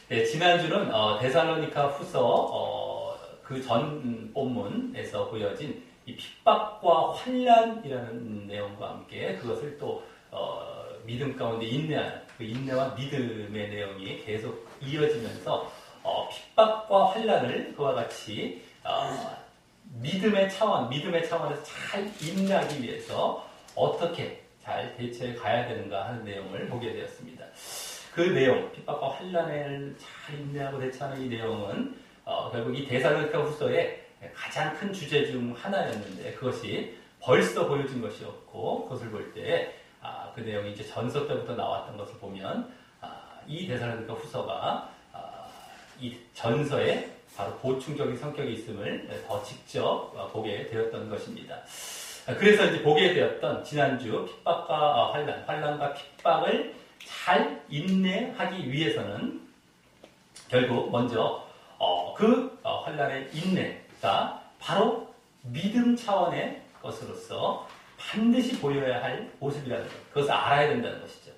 네, 지난주는 데살로니가 후서 그 전 본문에서 보여진 이 핍박과 환난이라는 내용과 함께 그것을 또 믿음 가운데 인내하는 그 인내와 믿음의 내용이 계속 이어지면서 핍박과 환난을 그와 같이 믿음의 차원에서 잘 인내하기 위해서 어떻게 잘 대처해 가야 되는가 하는 내용을 보게 되었습니다. 그 내용, 핍박과 환난을 잘 인내하고 대처하는 이 내용은 결국 이 데살로니가 후서의 가장 큰 주제 중 하나였는데 그것이 벌써 보여진 것이었고 그것을 볼 때 그 내용이 이제 전서 때부터 나왔던 것을 보면 이 데살로니가 후서가 이 전서에 바로 보충적인 성격이 있음을 더 직접 보게 되었던 것입니다. 그래서 이제 보게 되었던 지난주 핍박과 환난과 핍박을 잘 인내하기 위해서는 결국 먼저 그 환난의 인내가 바로 믿음 차원의 것으로서 반드시 보여야 할 모습이라는 것, 그것을 알아야 된다는 것이죠.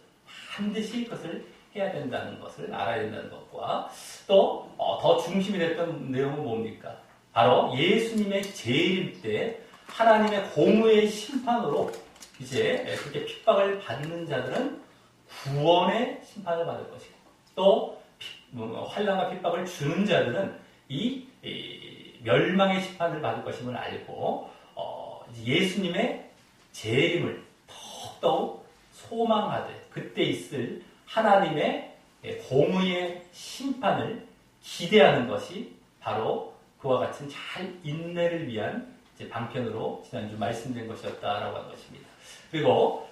반드시 그것을 해야 된다는 것을 알아야 된다는 것과 또 더 중심이 됐던 내용은 뭡니까? 바로 예수님의 재림 때 하나님의 공의의 심판으로 이제 그렇게 핍박을 받는 자들은 구원의 심판을 받을 것이고 또 환난과 핍박을 주는 자들은 이 멸망의 심판을 받을 것임을 알고 예수님의 재림을 더욱더욱 소망하되 그때 있을 하나님의 공의의 심판을 기대하는 것이 바로 그와 같은 잘 인내를 위한 이제 방편으로 지난주 말씀드린 것이었다라고 하는 것입니다. 그리고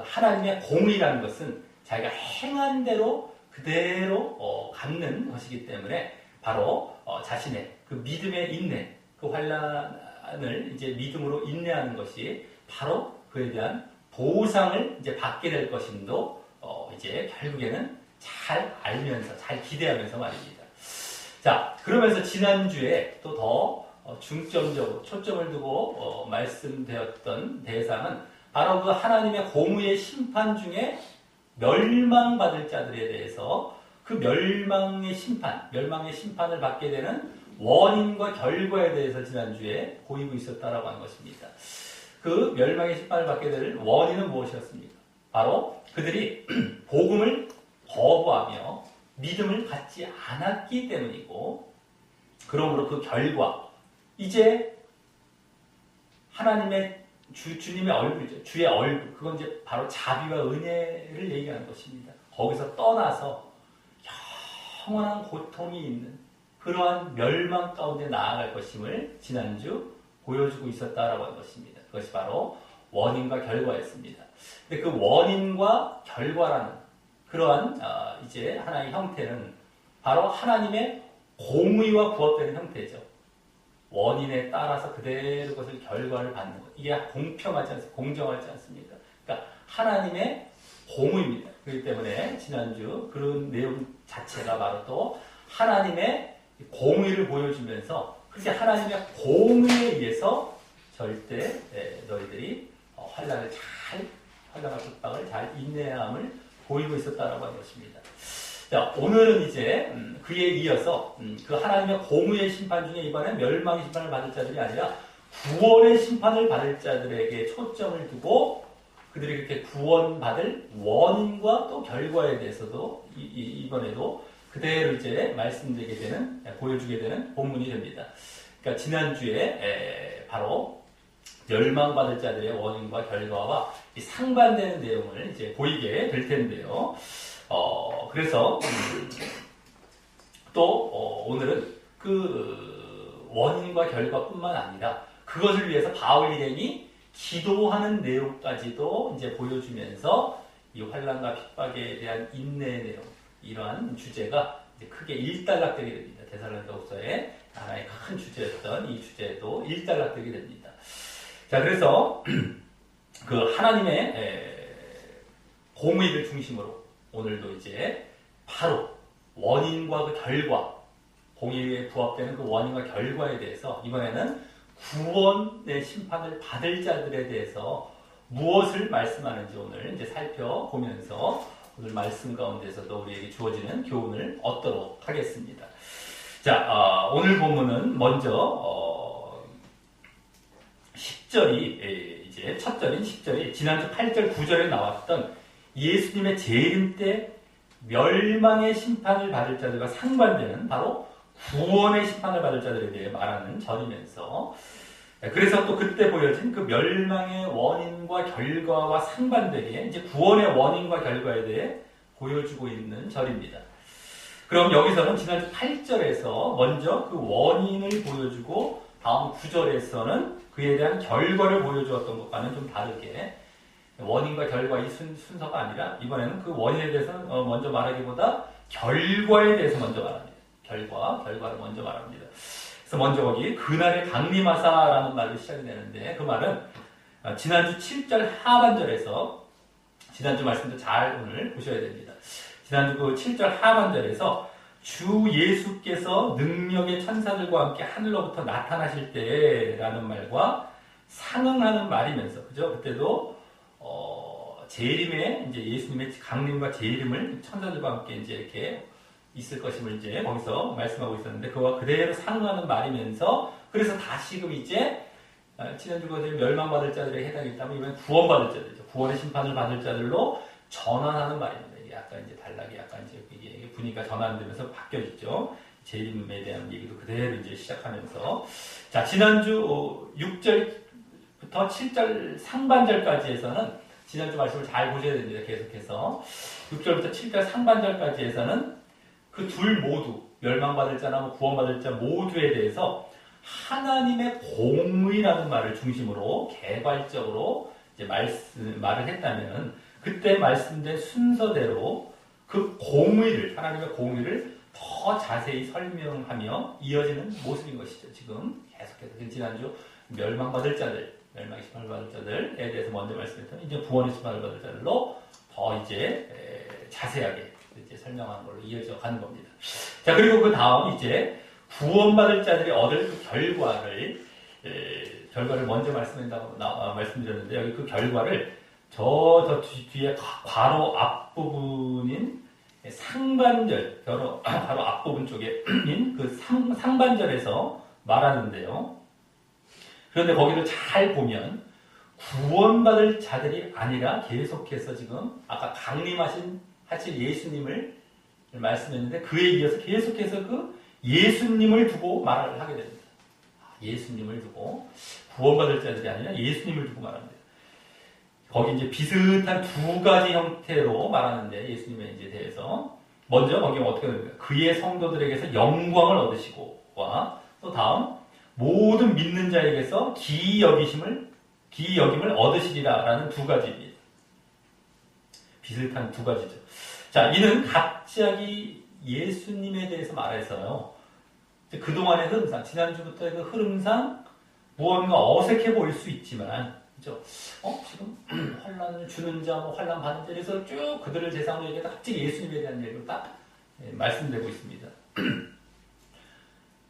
하나님의 공의라는 것은 자기가 행한 대로 그대로 갚는 것이기 때문에 바로 자신의 그 믿음의 인내, 그 환난을 이제 믿음으로 인내하는 것이 바로 그에 대한 보상을 이제 받게 될 것임도 이제 결국에는 잘 알면서 잘 기대하면서 말입니다. 자, 그러면서 지난주에 또 더 중점적으로 초점을 두고 말씀드렸던 대상은 바로 그 하나님의 공의의 심판 중에 멸망받을 자들에 대해서 그 멸망의 심판을 받게 되는 원인과 결과에 대해서 지난주에 보이고 있었다라고 하는 것입니다. 그 멸망의 심판을 받게 될 원인은 무엇이었습니까? 바로 그들이 복음을 거부하며 믿음을 갖지 않았기 때문이고 그러므로 그 결과 이제 하나님의 주님의 얼굴이죠. 주의 얼굴. 그건 이제 바로 자비와 은혜를 얘기하는 것입니다. 거기서 떠나서 영원한 고통이 있는 그러한 멸망 가운데 나아갈 것임을 지난주 보여주고 있었다라고 하는 것입니다. 그것이 바로 원인과 결과였습니다. 근데 그 원인과 결과라는 그러한 이제 하나의 형태는 바로 하나님의 공의와 부합되는 형태죠. 원인에 따라서 그대로 그것을 결과를 받는 것. 이게 공평하지 않습니까? 공정하지 않습니까? 그러니까 하나님의 공의입니다. 그렇기 때문에 지난주 그런 내용 자체가 바로 또 하나님의 공의를 보여주면서 그렇게 하나님의 공의에 의해서 절대 너희들이 환난과 핍박을 잘 인내함을 보이고 있었다라고 하는 것입니다. 자, 오늘은 이제 그에 이어서 그 하나님의 공의의 심판 중에 이번에 멸망의 심판을 받을 자들이 아니라 구원의 심판을 받을 자들에게 초점을 두고 그들이 그렇게 구원받을 원인과 또 결과에 대해서도 이번에도 그대로 이제 말씀드리게 되는, 보여주게 되는 본문이 됩니다. 그러니까 지난주에 바로 멸망받을 자들의 원인과 결과와 상반되는 내용을 이제 보이게 될 텐데요. 그래서 또 오늘은 그 원인과 결과뿐만 아니라 그것을 위해서 바울 일행이 기도하는 내용까지도 이제 보여주면서 이 환난과 핍박에 대한 인내의 내용, 이러한 주제가 이제 크게 일단락되게 됩니다. 데살로니가후서의 하나의 큰 주제였던 이 주제도 일단락되게 됩니다. 자, 그래서 그 하나님의 공의를 중심으로 오늘도 이제 바로 원인과 그 결과, 공의에 부합되는 그 원인과 결과에 대해서 이번에는 구원의 심판을 받을 자들에 대해서 무엇을 말씀하는지 오늘 이제 살펴보면서 오늘 말씀 가운데서도 우리에게 주어지는 교훈을 얻도록 하겠습니다. 자, 오늘 본문은 먼저 10절이 이제 첫 절인 10절이 지난주 8절 9절에 나왔던 예수님의 재림 때 멸망의 심판을 받을 자들과 상반되는 바로 구원의 심판을 받을 자들에 대해 말하는 절이면서, 그래서 또 그때 보여진 그 멸망의 원인과 결과와 상반되게 이제 구원의 원인과 결과에 대해 보여주고 있는 절입니다. 그럼 여기서는 지난주 8절에서 먼저 그 원인을 보여주고 다음 9절에서는 그에 대한 결과를 보여주었던 것과는 좀 다르게 원인과 결과 이 순서가 아니라 이번에는 그 원인에 대해서 먼저 말하기보다 결과에 대해서 먼저 말합니다. 결과를 먼저 말합니다. 그래서 먼저 거기 그날에 강림하사라는 말로 시작이 되는데 그 말은 지난주 7절 하반절에서 지난주 말씀도 잘 오늘 보셔야 됩니다. 지난주 그 7절 하반절에서 주 예수께서 능력의 천사들과 함께 하늘로부터 나타나실 때라는 말과 상응하는 말이면서 그죠? 그때도 재림에 이제 예수님의 강림과 재림을 천사들과 함께 이제 이렇게 있을 것임을 이제 거기서 말씀하고 있었는데 그와 그대로 상응하는 말이면서 그래서 다시금 이제 지난주 것을 멸망받을 자들에 해당했다면 이번엔 구원받을 자들이죠. 구원의 심판을 받을 자들로 전환하는 말입니다. 이게 약간 이제 단락이 약간 이제 이게 분위기가 전환되면서 바뀌어지죠. 재림에 대한 얘기도 그대로 이제 시작하면서 자 지난주 6절부터 7절 상반절까지에서는 지난주 말씀을 잘 보셔야 됩니다. 계속해서 6절부터 7절 상반절까지에서는 그 둘 모두 멸망받을 자나 구원받을 자 모두에 대해서 하나님의 공의라는 말을 중심으로 개괄적으로 이제 말을 했다면 그때 말씀된 순서대로 그 공의를 하나님의 공의를 더 자세히 설명하며 이어지는 모습인 것이죠. 지금 계속해서 지난주 멸망받을 자들, 멸망의 심판을 받을 자들에 대해서 먼저 말씀했더니 이제 구원의 심판을 받을 자들로 더 이제 자세하게 이제 설명하는 걸로 이어져 가는 겁니다. 자 그리고 그 다음 이제 구원받을 자들이 얻을 그 결과를 먼저 말씀드렸는데 여기 그 결과를 저 뒤에 괄호 앞부분인 상반절, 바로 앞부분 쪽에인 그 상반절에서 말하는데요. 그런데 거기를 잘 보면 구원받을 자들이 아니라 계속해서 지금 아까 강림하신 예수님을 말씀했는데 그에 이어서 계속해서 그 예수님을 두고 말을 하게 됩니다. 예수님을 두고 구원받을 자들이 아니라 예수님을 두고 말합니다. 거기 이제 비슷한 두 가지 형태로 말하는데 예수님에 이제 대해서 먼저 거기 어떻게 됩니까? 그의 성도들에게서 영광을 얻으시고와 또 다음 모든 믿는 자에게서 기이 여김을 얻으시리라라는 두 가지입니다. 비슷한 두 가지죠. 자, 이는 갑자기 예수님에 대해서 말해서요. 그동안의 흐름상, 지난주부터의 그 흐름상 무언가 어색해 보일 수 있지만, 그죠? 지금 환란을 주는 자, 환란 받는 자, 그래서 쭉 그들을 대상으로 얘기해서 갑자기 예수님에 대한 얘기를 딱 말씀드리고 있습니다.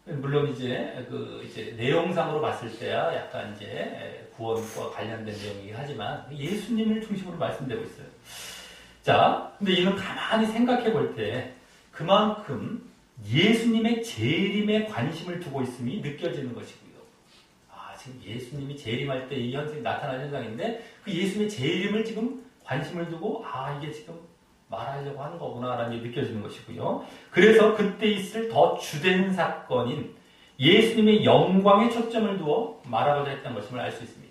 물론 이제 이제 내용상으로 봤을 때야 약간 이제 구원과 관련된 내용이긴 하지만 예수님을 중심으로 말씀드리고 있어요. 자, 근데 이는 가만히 생각해 볼 때 그만큼 예수님의 재림에 관심을 두고 있음이 느껴지는 것이고요. 지금 예수님이 재림할 때 이 현상이 나타나는 현상인데 그 예수님의 재림을 지금 관심을 두고 이게 지금 말하려고 하는 거구나라는 게 느껴지는 것이고요. 그래서 그때 있을 더 주된 사건인 예수님의 영광에 초점을 두어 말하고자 했던 것임을 알 수 있습니다.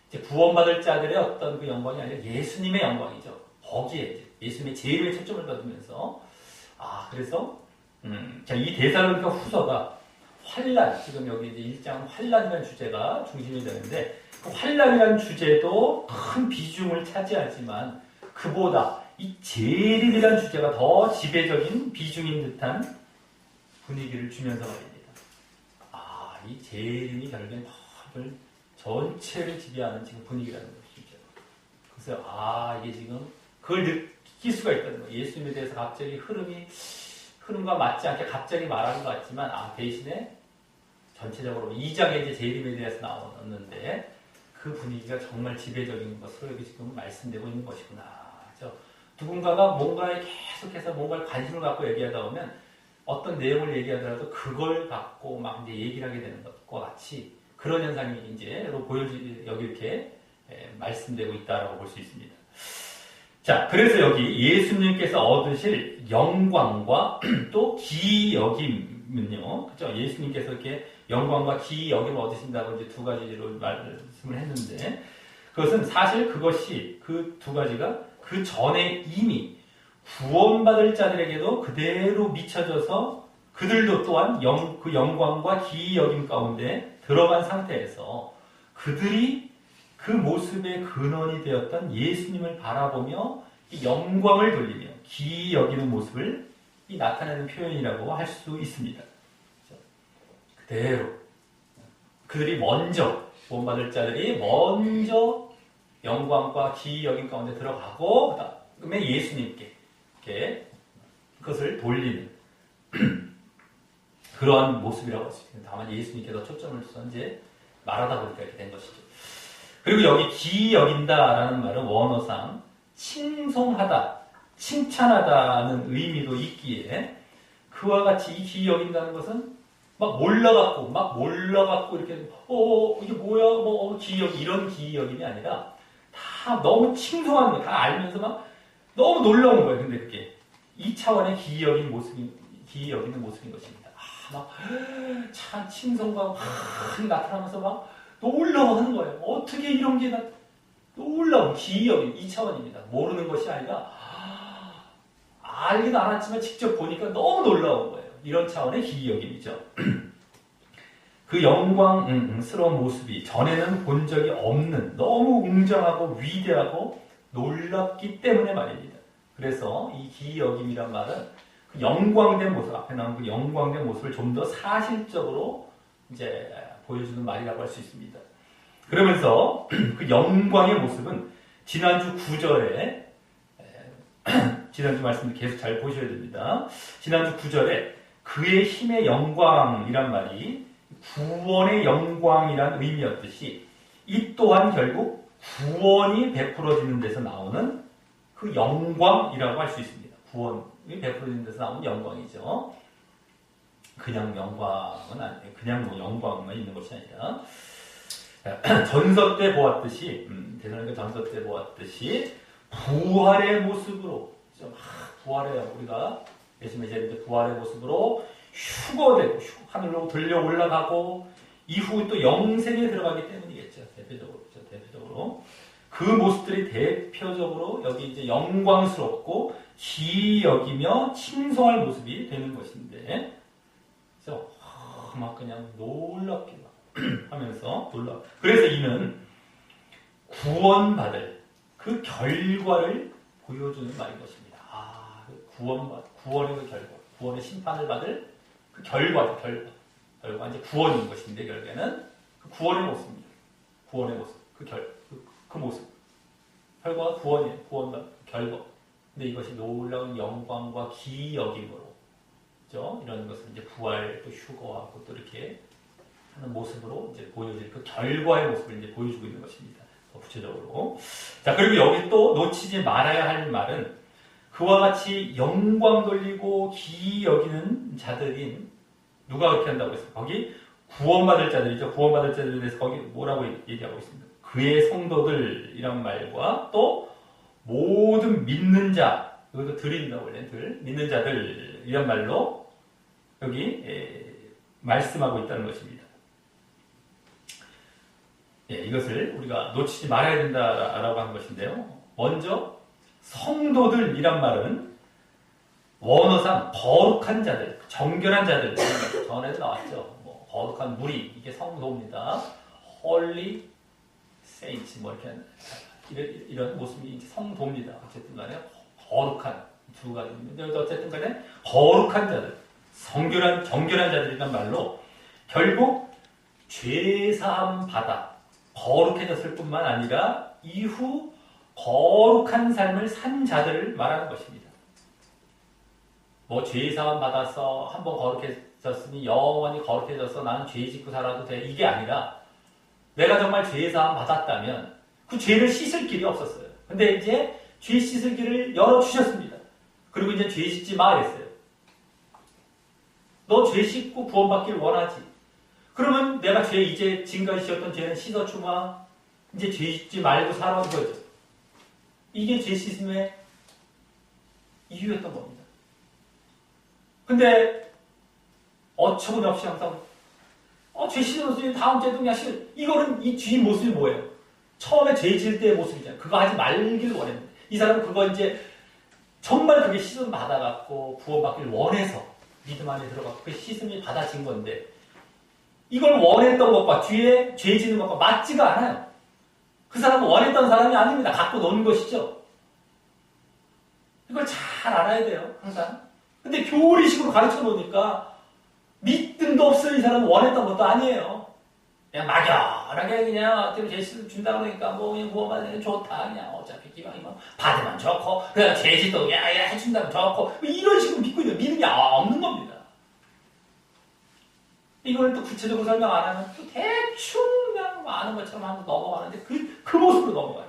이제 구원받을 자들의 어떤 그 영광이 아니라 예수님의 영광이죠. 거기에 이제 예수님의 재림에 초점을 두면서 그래서 자, 이 데살로니가 후서가 환란, 지금 여기 이제 1장 환란이라는 주제가 중심이 되는데 그 환란이라는 주제도 큰 비중을 차지하지만 그보다 이 재림이라는 주제가 더 지배적인 비중인 듯한 분위기를 주면서 말입니다. 이 재림이 결국엔 전체를 지배하는 지금 분위기라는 것이죠. 그래서 이게 지금 그걸 느낄 수가 있다는 거예요. 예수님에 대해서 갑자기 흐름과 맞지 않게 갑자기 말하는 것 같지만 대신에 전체적으로 2장에 이제 재림에 대해서 나오는데 그 분위기가 정말 지배적인 것으로 여기 지금 말씀되고 있는 것이구나. 그렇죠? 누군가가 뭔가에 계속해서 뭔가를 관심을 갖고 얘기하다 보면 어떤 내용을 얘기하더라도 그걸 갖고 막 이제 얘기를 하게 되는 것과 같이 그런 현상이 이제 여기 이렇게 말씀되고 있다라고 볼 수 있습니다. 자, 그래서 여기 예수님께서 얻으실 영광과 또 기여김은요, 그죠? 예수님께서 이렇게 영광과 기여김을 얻으신다고 이제 두 가지로 말씀을 했는데, 그것은 사실 그것이 그 두 가지가 그 전에 이미 구원받을 자들에게도 그대로 미쳐져서 그들도 또한 그 영광과 기여김 가운데 들어간 상태에서 그들이 그 모습의 근원이 되었던 예수님을 바라보며 영광을 돌리며 기이 여기는 모습을 나타내는 표현이라고 할 수 있습니다. 그대로 그들이 먼저 구원받을 자들이 먼저 영광과 기이 여김 가운데 들어가고 그다음에 예수님께 이렇게 그것을 돌리는 그러한 모습이라고 할 수 있습니다. 다만 예수님께서 초점을 둬서 이제 말하다 보니까 이렇게 된 것이죠. 그리고 여기 기이 여긴다라는 말은 원어상 칭송하다, 칭찬하다는 의미도 있기에 그와 같이 이 기이 여긴다는 것은 막 몰라갖고 이렇게 이게 뭐야 기이 여기 이런 기이 여김이 아니라 다 너무 칭송하는 거예요. 다 알면서 막 너무 놀라운 거예요. 근데 그게 이 차원의 기이 여기는 모습인 것입니다. 참 칭송과 막 나타나면서 막 놀라워하는 거예요. 어떻게 이런 게 놀라운 기이 여김 이 차원입니다. 모르는 것이 아니라 알기도 않았지만 직접 보니까 너무 놀라운 거예요. 이런 차원의 기이 여김이죠. 그 영광스러운 모습이 전에는 본 적이 없는 너무 웅장하고 위대하고 놀랍기 때문에 말입니다. 그래서 이 기이 여김이란 말은 그 영광된 모습, 앞에 나온 그 영광된 모습을 좀 더 사실적으로 이제 보여주는 말이라고 할 수 있습니다. 그러면서 그 영광의 모습은 지난주 9절에 지난주 말씀 계속 잘 보셔야 됩니다. 지난주 9절에 그의 힘의 영광이란 말이 구원의 영광이란 의미였듯이 이 또한 결국 구원이 베풀어지는 데서 나오는 그 영광이라고 할 수 있습니다. 구원이 베풀어지는 데서 나오는 영광이죠. 그냥 영광은 아니에요. 그냥 영광만 있는 것이 아니라 전서 때 보았듯이 대사님과 전서 때 보았듯이 부활의 모습으로 부활해요. 우리가 예수님의 이제 부활의 모습으로 휴거되고 하늘로 들려 올라가고 이후 또 영생에 들어가기 때문이겠죠. 대표적으로 그 모습들이 대표적으로 여기 이제 영광스럽고 기이 여기며 칭송할 모습이 되는 것인데, 그래서 막 그냥 놀랍게 하면서 그래서 이는 구원받을 그 결과를 보여주는 말인 것입니다. 구원의 그 결과, 구원의 심판을 받을 그 결과 이제 구원인 것인데 결국에는 그 구원의 모습입니다. 구원의 모습, 그 모습, 결과가 구원이에요. 구원받은 결과. 근데 이것이 놀라운 영광과 기이 여김으로, 그죠? 이런 것을 이제 부활 또 휴거하고 또 이렇게 하는 모습으로 이제 보여질 그 결과의 모습을 이제 보여주고 있는 것입니다. 더 구체적으로. 자, 그리고 여기 또 놓치지 말아야 할 말은 그와 같이 영광 돌리고 기이 여기는 자들인 누가 그렇게 한다고 했어요? 거기 구원받을 자들이죠. 구원받을 자들에 대해서 거기 뭐라고 얘기하고 있습니다. 그의 성도들이란 말과 또 모든 믿는 자, 여기도 들인다고 원래는 믿는 자들 이란 말로 여기 말씀하고 있다는 것입니다. 이것을 우리가 놓치지 말아야 된다라고 하는 것인데요. 먼저 성도들이란 말은 원어상 거룩한 자들, 정결한 자들, 전에도 나왔죠. 거룩한 무리, 이게 성도입니다. Holy Saints, 이런 모습이 이제 성도입니다. 어쨌든 간에 거룩한 두 가지입니다. 어쨌든 간에 거룩한 자들, 정결한 자들이란 말로 결국 죄사함 받아 거룩해졌을 뿐만 아니라 이후 거룩한 삶을 산 자들을 말하는 것입니다. 죄사함 받아서 한번 거룩해졌으니 영원히 거룩해져서 나는 죄 짓고 살아도 돼. 이게 아니라 내가 정말 죄사함 받았다면 그 죄를 씻을 길이 없었어요. 근데 이제 죄 씻을 길을 열어주셨습니다. 그리고 이제 죄 짓지 마 그랬어요. 너 죄 씻고 구원받기를 원하지. 그러면 내가 죄 이제 지금까지 지었던 죄는 씻어주마. 이제 죄 짓지 말고 살아온 거죠. 이게 죄 씻음의 이유였던 겁니다. 근데 어처구니없이 항상 죄 씻었으니 다음 죄도 그냥 이거는 이 뒤 모습이 뭐예요? 처음에 죄 지을 때의 모습이잖아요. 그거 하지 말길 원했는데 이 사람은 그거 이제 정말 그게 씻음 받아갖고 구원받기를 원해서 믿음 안에 들어갔고 그 씻음이 받아진 건데 이걸 원했던 것과 뒤에 죄 지는 것과 맞지가 않아요. 그 사람은 원했던 사람이 아닙니다. 갖고 노는 것이죠. 이걸 잘 알아야 돼요. 항상. 근데 교리식으로 가르쳐 놓으니까 믿음도 없어요. 이 사람은 원했던 것도 아니에요. 그냥 막연하게 그냥 어떻게 죄 준다 그러니까 뭐 그냥 구원받으면 좋다. 그냥 어차피 기왕이 뭐 받으면 좋고 그냥 죄짓도 야야 해준다면 좋고 이런 식으로 믿고 있는 믿음이 없는 겁니다. 이걸 또 구체적으로 설명 안 하면 또 대충 그냥 아는 것처럼 하고 넘어가는데 그 모습으로 넘어가요.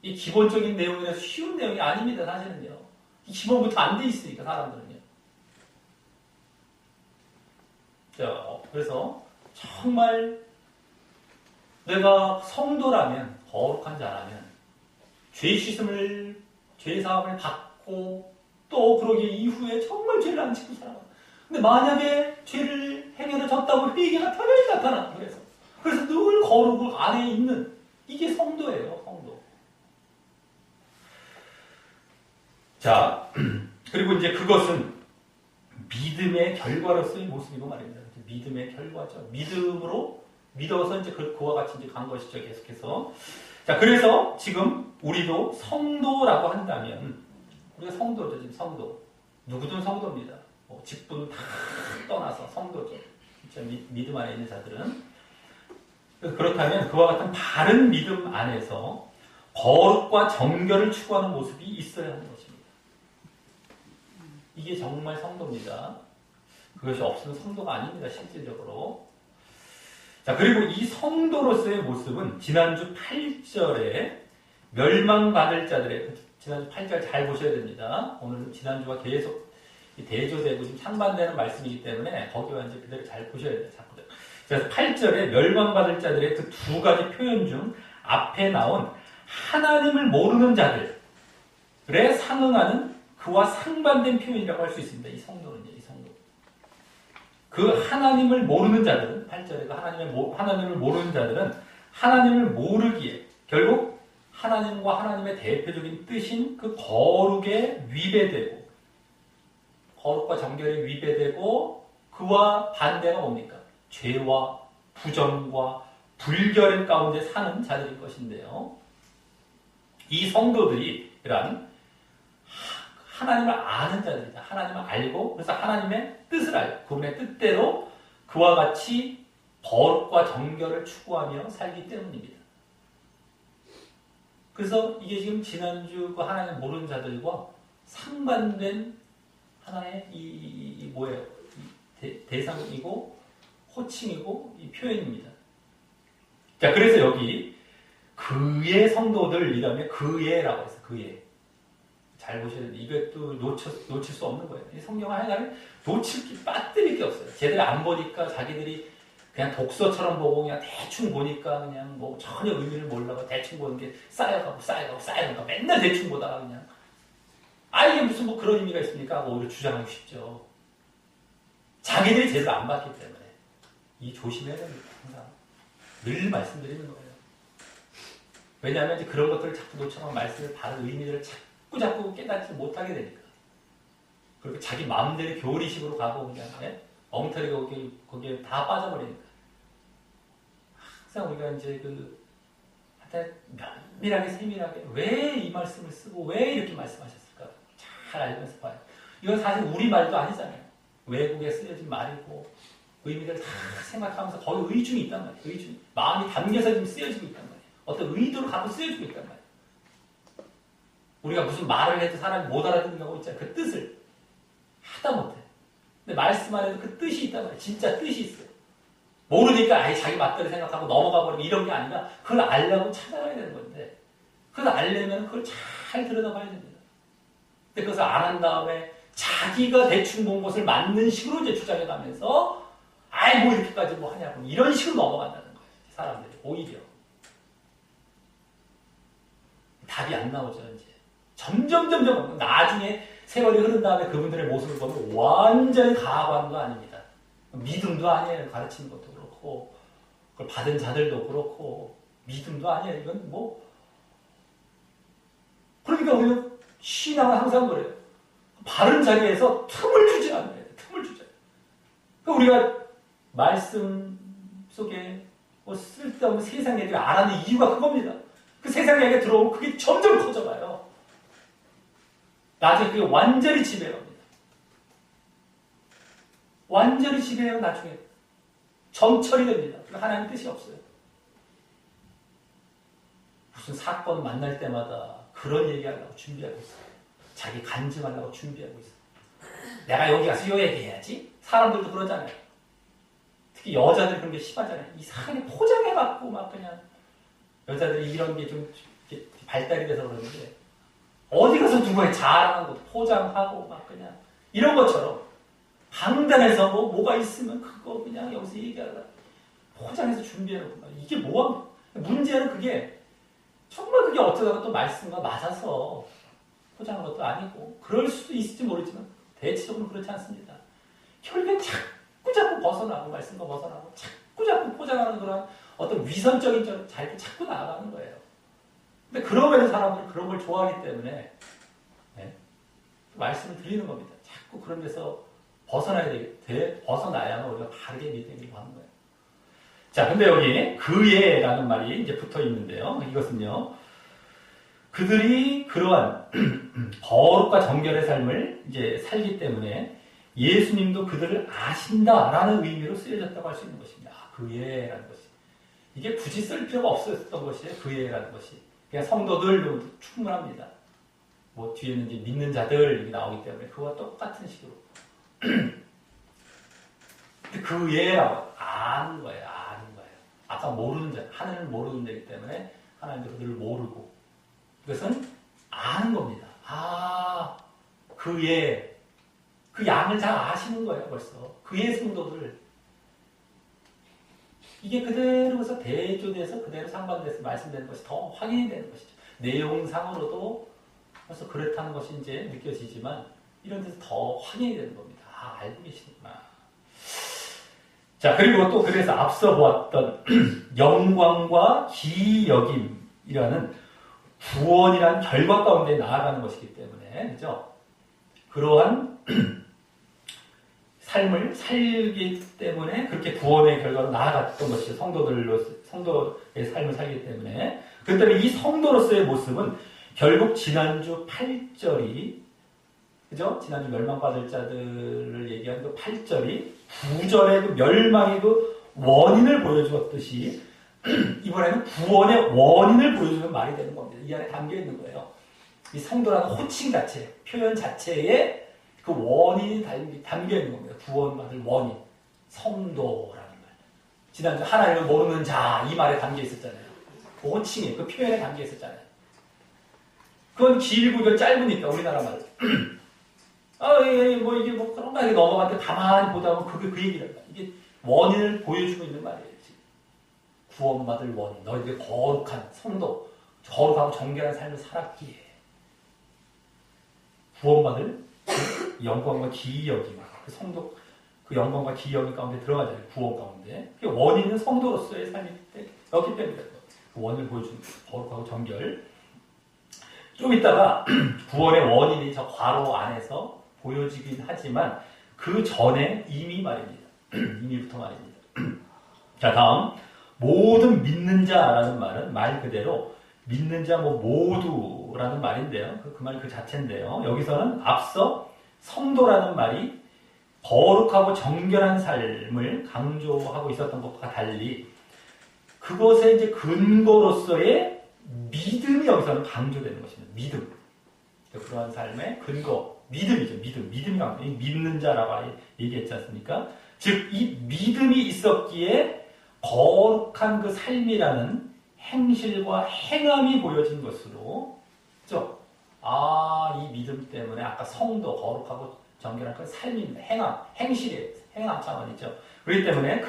이 기본적인 내용이라서 쉬운 내용이 아닙니다. 사실은요. 기본부터 안 돼 있으니까 사람들은요. 자, 그래서 정말 내가 성도라면 거룩한 자라면 죄 씻음을 죄 사함을 받고 또 그러기 이후에 정말 죄를 안 짓고 살아가. 근데 만약에 죄를 행해졌다고 회개가 편하게 나타나. 그래서 늘 거룩을 안에 있는 이게 성도예요. 성도. 자, 그리고 이제 그것은 믿음의 결과로서의 모습이고 말입니다. 믿음의 결과죠. 믿음으로 믿어서 이제 그와 같이 이제 간 것이죠. 계속해서. 자, 그래서 지금 우리도 성도라고 한다면 우리가 성도죠. 지금 성도. 누구든 성도입니다. 직분 다 떠나서 성도죠. 믿음 안에 있는 자들은. 그렇다면 그와 같은 바른 믿음 안에서 거룩과 정결을 추구하는 모습이 있어야 하는 것입니다. 이게 정말 성도입니다. 그것이 없으면 성도가 아닙니다. 실질적으로. 자, 그리고 이 성도로서의 모습은 지난주 8절에 멸망받을 자들의 지난주 8절 잘 보셔야 됩니다. 오늘 지난주가 계속 대조되고 지금 상반되는 말씀이기 때문에 거기와 이제 그대로 잘 보셔야 돼요. 자꾸. 그래서 8절에 멸망받을 자들의 그 두 가지 표현 중 앞에 나온 하나님을 모르는 자들에 상응하는 그와 상반된 표현이라고 할 수 있습니다. 이 성도는요, 이 성도. 그 하나님을 모르는 자들은, 8절에 그 하나님을 모르는 자들은 하나님을 모르기에 결국 하나님과 하나님의 대표적인 뜻인 그 거룩에 위배되고, 거룩과 정결에 위배되고, 그와 반대가 뭡니까? 죄와 부정과 불결의 가운데 사는 자들일 것인데요. 이 성도들이 이러한 하나님을 아는 자들이다. 하나님을 알고 그래서 하나님의 뜻을 알고 그분의 뜻대로 그와 같이 거룩과 정결을 추구하며 살기 때문입니다. 그래서 이게 지금 지난주 그 하나님을 모르는 자들과 상반된 하나의 뭐예요? 대상이고 호칭이고 이 표현입니다. 자, 그래서 여기 그의 성도들이라면 그의라고 해서 그의. 잘 보셔야 돼요. 이것도 놓칠 수 없는 거예요. 이 성경 하나를 빠뜨릴 게 없어요. 쟤들이 안 보니까 자기들이 그냥 독서처럼 보고 그냥 대충 보니까 그냥 뭐 전혀 의미를 몰라서 대충 보는 게 쌓여가고 맨날 대충 보다가 그냥 이게 무슨 뭐 그런 의미가 있습니까? 하고 오히려 주장하기 쉽죠. 자기들이 제대로 안 봤기 때문에 이 조심해야 됩니다. 항상 늘 말씀드리는 거예요. 왜냐하면 이제 그런 것들을 자꾸 놓쳐서 말씀을 바른 의미를 자꾸 깨닫지 못하게 되니까. 그리고 자기 마음대로 교리식으로 가고 그냥 엉터리가 거기에 다 빠져버리니까. 항상 우리가 이제 면밀하게 세밀하게 왜 이 말씀을 쓰고 왜 이렇게 말씀하셨을까 잘 알면서 봐요. 이건 사실 우리 말도 아니잖아요. 외국에 쓰여진 말이고 의미를 다 생각하면서 거기 의중이 있단 말이에요. 의중. 마음이 담겨서 지금 쓰여지고 있단 말이에요. 어떤 의도를 갖고 쓰여지고 있단 말이에요. 우리가 무슨 말을 해도 사람이 못 알아듣는 경우 있잖아요. 그 뜻을 하다 못해. 근데 말씀 안에도 그 뜻이 있단 말이에요. 진짜 뜻이 있어요. 모르니까 아예 자기 맞다고 생각하고 넘어가 버리고 이런 게 아니라 그걸 알려고 찾아가야 되는 건데 그걸 알려면 그걸 잘 들여다봐야 됩니다. 근데 그것을 안 한 다음에 자기가 대충 본 것을 맞는 식으로 이제 주장해 가면서 아이 뭐 이렇게까지 뭐 하냐고 이런 식으로 넘어간다는 거예요. 사람들이 오히려 답이 안 나오죠. 이제 점점 나중에 세월이 흐른 다음에 그분들의 모습을 보면 완전히 가관도 아닙니다. 믿음도 아니에요. 가르치는 것도 그렇고 그걸 받은 자들도 그렇고 믿음도 아니에요. 이건 뭐 그러니까 우리는 신앙은 항상 그래요. 바른 자리에서 틈을 주지 않아요. 틈을 주지 않아요. 그러니까 우리가 말씀 속에 뭐 쓸데없는 세상 얘기를 안 하는 이유가 그겁니다. 그 세상 얘기가 들어오면 그게 점점 커져가요. 나중에 그게 완전히 지배합니다. 완전히 지배해요. 나중에 정철이 됩니다. 하나님 뜻이 없어요. 무슨 사건 만날 때마다 그런 얘기하려고 준비하고 있어요. 자기 간증하려고 준비하고 있어요. 내가 여기 가서 요 얘기해야지. 사람들도 그러잖아요. 특히 여자들이 그런 게 심하잖아요. 이상하게 포장해갖고 막 그냥 여자들이 이런 게 좀 발달이 돼서 그러는데 어디 가서 누구의 자랑한 것도 포장하고 막 그냥 이런 것처럼 방단에서 뭐가 있으면 그거 그냥 여기서 얘기하라 포장해서 준비해놓고 이게 뭐야? 문제는 그게 정말 그게 어쩌다가 또 말씀과 맞아서 포장한 것도 아니고 그럴 수도 있을지 모르지만 대체적으로 그렇지 않습니다. 결국엔 자꾸 벗어나고 말씀과 벗어나고 자꾸 포장하는 그런 어떤 위선적인 자리를 자꾸 나아가는 거예요. 근데 그러면 사람들은 그런 걸 좋아하기 때문에 네? 말씀을 드리는 겁니다. 자꾸 그런 데서 벗어나야 벗어나야만 우리가 바르게 믿음으로 하는 거예요. 자, 근데 여기 그예라는 말이 이제 붙어 있는데요. 이것은요, 그들이 그러한 거룩과 정결의 삶을 이제 살기 때문에 예수님도 그들을 아신다라는 의미로 쓰여졌다고 할 수 있는 것입니다. 그예라는 것이. 이게 굳이 쓸 필요가 없었던 것이에요. 그예라는 것이. 그냥 성도들도 충분합니다. 뭐 뒤에는 이제 믿는 자들 이렇게 나오기 때문에 그와 똑같은 식으로. 근데 그예라고 아는 거예요. 아는 거예요. 아까 모르는 자, 하나님을 모르는 자이기 때문에 하나님도 그들을 모르고 이것은 아는 겁니다. 아, 그예. 그 양을 잘 아시는 거예요, 벌써. 그의 성도들. 이게 그대로서 대조돼서 그대로 상반돼서 말씀되는 것이 더 확인이 되는 것이죠. 내용상으로도 벌써 그렇다는 것이 이제 느껴지지만 이런 데서 더 확인이 되는 겁니다. 아, 알고 계시는구나. 자, 그리고 또 그래서 앞서 보았던 영광과 기여김이라는 구원이라는 결과 가운데 나아가는 것이기 때문에, 그죠? 그러한 삶을 살기 때문에 그렇게 구원의 결과로 나아갔던 것이죠. 성도의 삶을 살기 때문에. 그렇다면 이 성도로서의 모습은 결국 지난주 8절이, 그죠? 지난주 멸망받을 자들을 얘기한 그 8절이 9절의 그 멸망의 그 원인을 보여주었듯이 이번에는 구원의 원인을 보여주는 말이 되는 겁니다. 이 안에 담겨 있는 거예요. 이 성도라는 호칭 자체, 표현 자체에 그 원인이 담겨 있는 겁니다. 구원받을 원인. 성도라는 말. 지난주 하나님을 모르는 자, 이 말에 담겨 있었잖아요. 그 호칭에, 그 표현에 담겨 있었잖아요. 그건 길고 짧으니까, 우리나라 말로. 이게 뭐 그런 말이 넘어갔는데 가만히 보다 보면 그게 그 얘기를 합니다. 이게 원인을 보여주고 있는 말이에요. 지금. 구원받을 원인. 너희들이 거룩한 성도, 거룩하고 정결한 삶을 살았기에. 구원받을 영광과 기여김, 그 성도, 그 영광과 기여김 가운데 들어가잖아요. 구원 가운데. 그 원인은 성도로서의 삶이기 때문에 그 원인을 보여주는 거룩하고 정결. 좀 이따가 구원의 원인이 저 괄호 안에서 보여지긴 하지만 그 전에 이미 말입니다. 이미부터 말입니다. 자, 다음 모든 믿는 자라는 말은 말 그대로 믿는 자 모두라는 말인데요. 그 말 그 자체인데요. 여기서는 앞서 성도라는 말이 거룩하고 정결한 삶을 강조하고 있었던 것과 달리 그것의 이제 근거로서의 믿음이 여기서는 강조되는 것입니다. 믿음. 그러한 삶의 근거, 믿음이죠. 믿음이 강조. 믿는 자라고 얘기했지 않습니까? 즉, 이 믿음이 있었기에 거룩한 그 삶이라는 행실과 행함이 보여진 것으로, 그죠? 이 믿음 때문에 아까 성도, 거룩하고 정결한 그 삶입니다. 행함, 행실이에요. 행함 차원이죠. 그렇기 때문에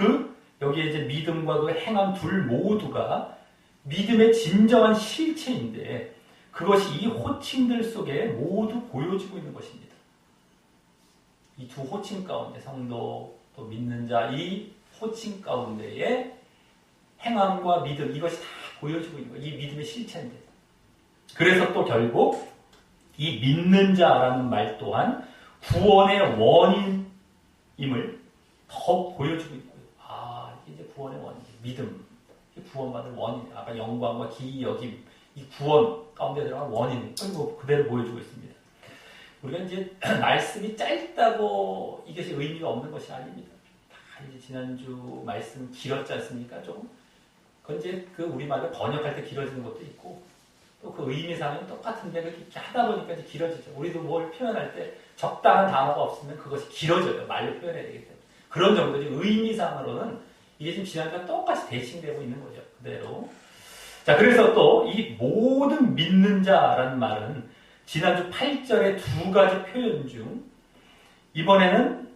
여기에 이제 믿음과 그 행함 둘 모두가 믿음의 진정한 실체인데, 그것이 이 호칭들 속에 모두 보여지고 있는 것입니다. 이 두 호칭 가운데, 성도, 또 믿는 자, 이 호칭 가운데에 행함과 믿음, 이것이 다 보여지고 있는 거예요. 이 믿음의 실체인데. 그래서 또 결국 이 믿는 자라는 말 또한 구원의 원인임을 더 보여주고 있고요. 이게 이제 구원의 원인, 믿음, 구원받을 원인, 아까 영광과 기이 여김, 이 구원 가운데 들어간 원인, 그대로 보여주고 있습니다. 우리가 이제 말씀이 짧다고 이것이 의미가 없는 것이 아닙니다. 다 이제 지난주 말씀 길었지 않습니까? 조금. 그건 이제 우리말로 번역할 때 길어지는 것도 있고, 또 그 의미상은 똑같은데 그렇게 하다 보니까 이제 길어지죠. 우리도 뭘 표현할 때 적당한 단어가 없으면 그것이 길어져요. 말로 표현해야 되기 때문에. 그런 정도지 의미상으로는 이게 지금 지난주와 똑같이 대칭되고 있는 거죠. 그대로. 자, 그래서 또 이 모든 믿는 자라는 말은 지난주 8절의 두 가지 표현 중 이번에는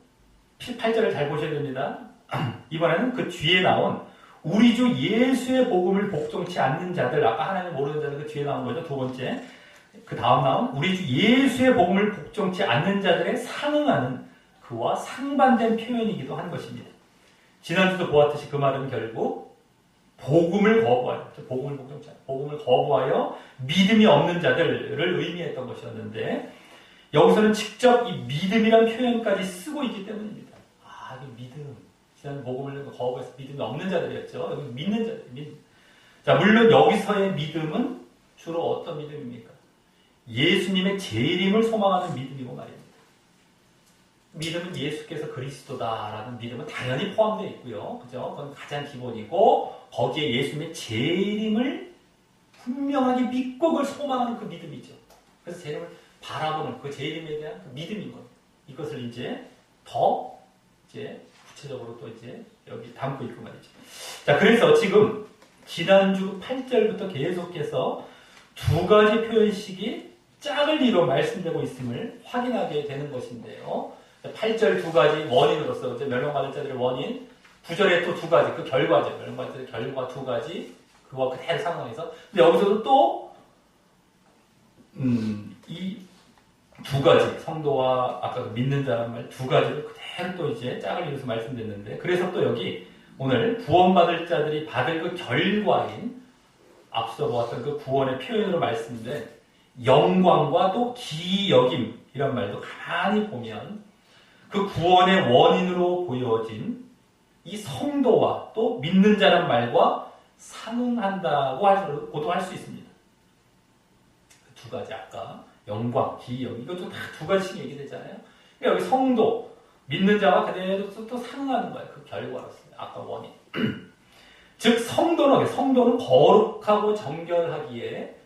8절을 잘 보셔야 됩니다. 이번에는 그 뒤에 나온 우리 주 예수의 복음을 복종치 않는 자들, 아까 하나님 모르는 자들 그 뒤에 나온 거죠. 두 번째. 그 다음 나온 우리 주 예수의 복음을 복종치 않는 자들에 상응하는 그와 상반된 표현이기도 한 것입니다. 지난주도 보았듯이 그 말은 결국 복음을 거부하여, 복음을 복종치 않는, 복음을 거부하여 믿음이 없는 자들을 의미했던 것이었는데, 여기서는 직접 이 믿음이란 표현까지 쓰고 있기 때문입니다. 이 믿음. 지난 복음을 거부해서 믿음이 없는 자들이었죠. 여기 믿는 자들. 자, 물론 여기서의 믿음은 주로 어떤 믿음입니까? 예수님의 재림을 소망하는 믿음이고 말입니다. 믿음은 예수께서 그리스도다라는 믿음은 당연히 포함되어 있고요. 그죠? 그건 가장 기본이고, 거기에 예수님의 재림을 분명하게 믿고 그걸 소망하는 그 믿음이죠. 그래서 재림을 바라보는 그 재림에 대한 그 믿음인 거예요. 이것을 이제 더 구체적으로 또 이제 여기 담고 있고 말이죠. 자, 그래서 지금 지난주 8절부터 계속해서 두 가지 표현식이 짝을 이뤄 말씀되고 있음을 확인하게 되는 것인데요. 8절 두 가지 원인으로서 이제 멸망받을 자들의 원인, 9절에 또 두 가지, 그 결과죠. 멸망받을 자들의 결과 두 가지, 그와 그대로 상황에서. 근데 여기서도 또, 이 두 가지, 성도와 아까 믿는 자란 말 두 가지를 그대로 또 이제 짝을 이뤄서 말씀드렸는데, 그래서 또 여기 오늘 구원받을 자들이 받을 그 결과인 앞서 보았던 그 구원의 표현으로 말씀된 영광과 또 기여김 이런 말도 가만히 보면 그 구원의 원인으로 보여진 이 성도와 또 믿는 자란 말과 상응한다고도 할 수 있습니다. 그 두 가지 아까 영광, 기여 이것도 다 두 가지씩 얘기되잖아요. 여기 성도, 믿는 자와 그대로 또 상응하는 거예요. 그 결과로서 아까 원인. 즉 성도는 거룩하고 정결하기에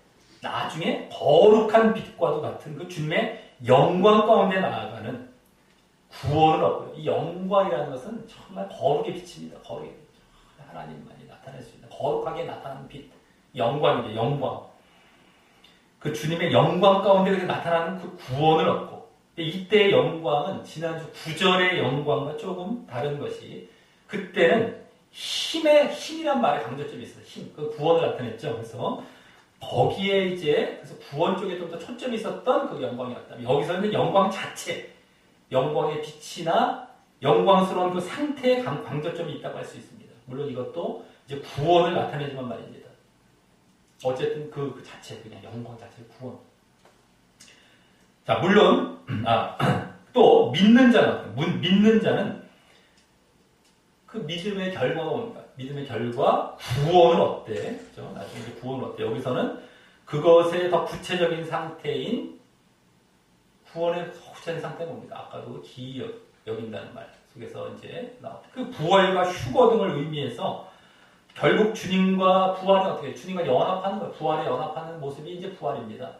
나중에 거룩한 빛과도 같은 그 주님의 영광 가운데 나아가는 구원을 얻고요. 이 영광이라는 것은 정말 거룩의 빛입니다. 거룩의 빛. 하나님만이 나타낼 수 있는 거룩하게 나타나는 빛. 영광이죠. 영광. 그 주님의 영광 가운데 나타나는 그 구원을 얻고, 이때의 영광은 지난주 9절의 영광과 조금 다른 것이, 그때는 힘이란 말에 강조점이 있어요. 힘. 그 구원을 나타냈죠. 그래서 거기에 이제 그래서 구원 쪽에 좀 더 초점이 있었던 그 영광이었다. 여기서는 영광 자체, 영광의 빛이나 영광스러운 그 상태에 강조점이 있다고 할 수 있습니다. 물론 이것도 이제 구원을 나타내지만 말입니다. 어쨌든 그 자체, 그냥 영광 자체, 구원. 자, 물론, 또 믿는 자는 그 믿음의 결과가 뭡니까? 믿음의 결과, 구원은 어때? 그죠? 나중에 이제 구원은 어때? 여기서는 그것의 더 구체적인 상태인 구원의 구체적인 상태는 뭡니까? 아까도 기이 여긴다는 말 속에서 이제 나왔다. 그 부활과 휴거 등을 의미해서 결국 주님과 부활은 어떻게 해요? 주님과 연합하는 거예요. 부활에 연합하는 모습이 이제 부활입니다.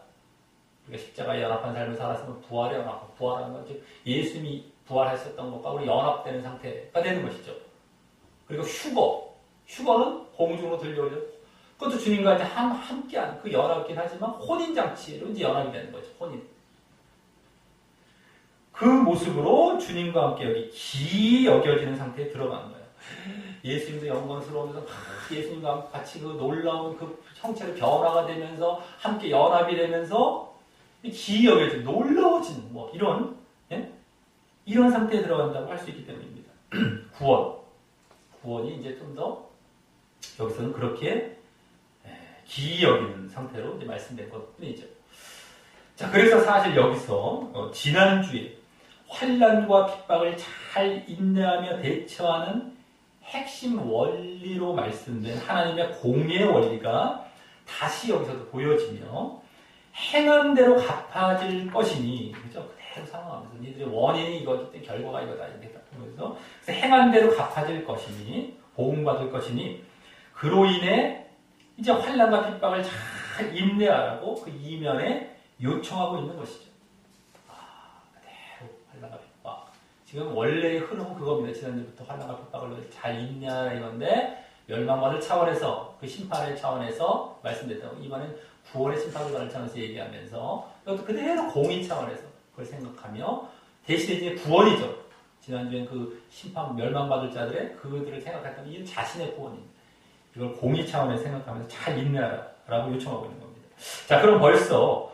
우리가 십자가에 연합한 삶을 살았으면 부활에 연합하고, 부활하는 건 즉 예수님이 부활하셨던 것과 우리 연합되는 상태가 되는 것이죠. 그리고 휴거, 휴거는 공중으로 들려올려. 그것도 주님과 이제 함께하는 그 연합이긴 하지만 혼인장치로 이제 연합이 되는 거죠. 혼인. 그 모습으로 주님과 함께 여기 기이 여겨지는 상태에 들어가는 거예요. 예수님도 영광스러우면서 예수님과 같이 그 놀라운 그 형체로 변화가 되면서 함께 연합이 되면서 기이 여겨지는 놀라워지는 뭐 이런 이런 상태에 들어간다고 할 수 있기 때문입니다. 구원이 이제 좀 더 여기서는 그렇게 기이 여기는 상태로 이제 말씀된 것뿐이죠. 자, 그래서 사실 여기서 지난주에 환난과 핍박을 잘 인내하며 대처하는 핵심 원리로 말씀된 하나님의 공의 원리가 다시 여기서도 보여지며 행한 대로 갚아질 것이니, 그죠? 그대로 상황하면서 니들의 원인이 이거기 때문에 결과가 이거다 이렇게 보면서 그래서 행한 대로 갚아질 것이니 보응받을 것이니 그로 인해 이제 환난과 핍박을 잘 인내하라고 그 이면에 요청하고 있는 것이죠. 그대로 환난과 핍박. 지금 원래의 흐름은 그겁니다. 지난주부터 환난과 핍박을 잘 인내하라 이건데 멸망받을 차원에서 그 심판의 차원에서 말씀드렸다고 이번엔 구원의 심판을 받을 차원에서 얘기하면서 이것도 그대로 공의 차원에서 그걸 생각하며 대신에 이제 구원이죠. 지난주엔 그 심판 멸망받을 자들의 그들을 생각했던 이 자신의 구원입니다. 이걸 공의 차원에서 생각하면서 잘 인내하라고 요청하고 있는 겁니다. 자, 그럼 벌써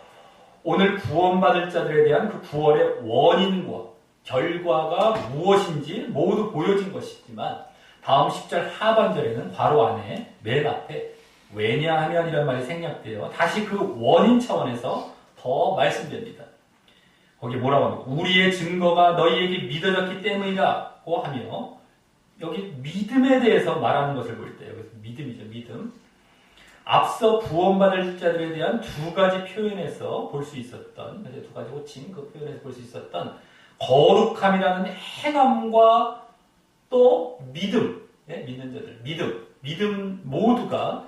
오늘 구원받을 자들에 대한 그 구원의 원인과 결과가 무엇인지 모두 보여진 것이지만 다음 10절 하반절에는 괄호 안에 맨 앞에 왜냐하면이라는 말이 생략되어 다시 그 원인 차원에서 더 말씀됩니다. 거기 뭐라고 합니까? 우리의 증거가 너희에게 믿어졌기 때문이라고 하며 여기 믿음에 대해서 말하는 것을 볼 때 여기서 믿음이죠. 믿음. 앞서 구원받을 자들에 대한 두 가지 표현에서 볼 수 있었던 두 가지 호칭 그 표현에서 볼 수 있었던 거룩함이라는 행함과 또 믿음, 믿는 자들 믿음 모두가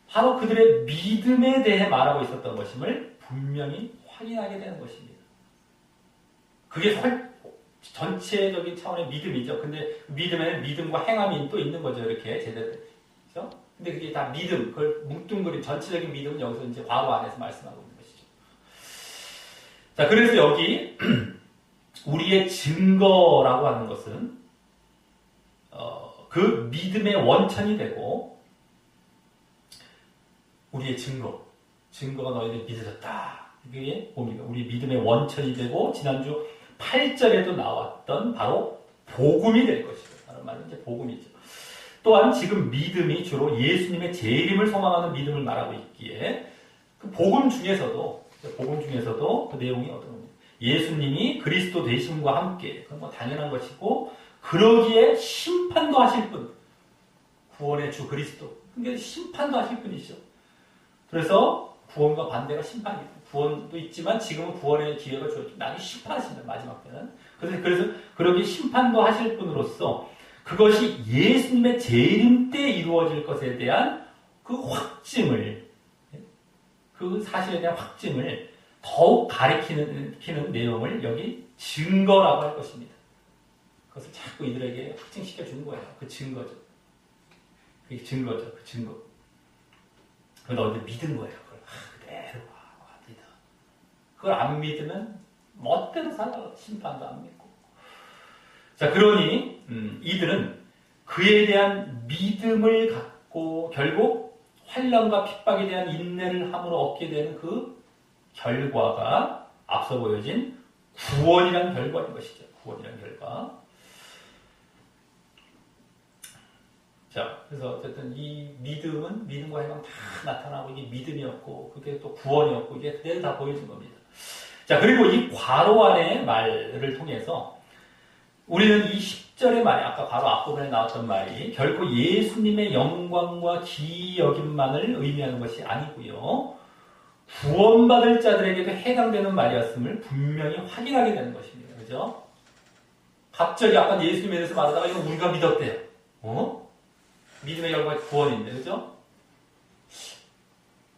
바로 그들의 믿음에 대해 말하고 있었던 것임을 분명히 확인하게 되는 것입니다. 그게 전체적인 차원의 믿음이죠. 근데 믿음에는 믿음과 행함이 또 있는 거죠. 이렇게 제대로. 그렇죠? 근데 그게 다 믿음, 그걸 뭉뚱그린 전체적인 믿음은 여기서 이제 괄호 안에서 말씀하고 있는 것이죠. 자, 그래서 여기 우리의 증거라고 하는 것은 그 믿음의 원천이 되고 우리의 증거가 너희들 믿어졌다. 이게 뭡니까? 우리 믿음의 원천이 되고 지난주 8절에도 나왔던 바로 복음이 될 것이죠. 다른 말은 이제 복음이죠. 또한 지금 믿음이 주로 예수님의 재림을 소망하는 믿음을 말하고 있기에 그 복음 중에서도 그 내용이 어떤 겁니까? 예수님이 그리스도 되심과 함께 그건 뭐 당연한 것이고 그러기에 심판도 하실 분 구원의 주 그리스도 그게 심판도 하실 분이죠. 그래서 구원과 반대가 심판이에요. 구원도 있지만 지금은 구원의 기회가 주어지고 나중에 심판하신다. 마지막 때는. 그래서 그러기 심판도 하실 분으로서 그것이 예수님의 재림 때 이루어질 것에 대한 그 확증을 그 사실에 대한 확증을 더욱 가리키는 내용을 여기 증거라고 할 것입니다. 그것을 자꾸 이들에게 확증시켜 주는 거예요. 그 증거죠. 그게 증거죠. 그 증거. 그걸 너희들 믿은 거예요. 그걸 그대로 믿어. 그걸 안 믿으면 멋대로 살아. 심판도 안 믿고. 자, 그러니 이들은 그에 대한 믿음을 갖고 결국 환난과 핍박에 대한 인내를 함으로 얻게 되는 그 결과가 앞서 보여진 구원이라는 결과인 것이죠. 구원이라는 결과. 자, 그래서 어쨌든 이 믿음은 믿음과 행함 다 나타나고 이게 믿음이었고 그게 또 구원이었고 이게 그대로 다 보여진 겁니다. 자, 그리고 이 괄호 안의 말을 통해서 우리는 이 10절의 말이 아까 바로 앞부분에 나왔던 말이 결코 예수님의 영광과 기이 여김만을 의미하는 것이 아니고요. 구원받을 자들에게도 해당되는 말이었음을 분명히 확인하게 되는 것입니다. 그죠? 갑자기 아까 예수님에 대해서 말하다가 이거 우리가 믿었대요. 믿음의 결과가 구원인데, 그죠?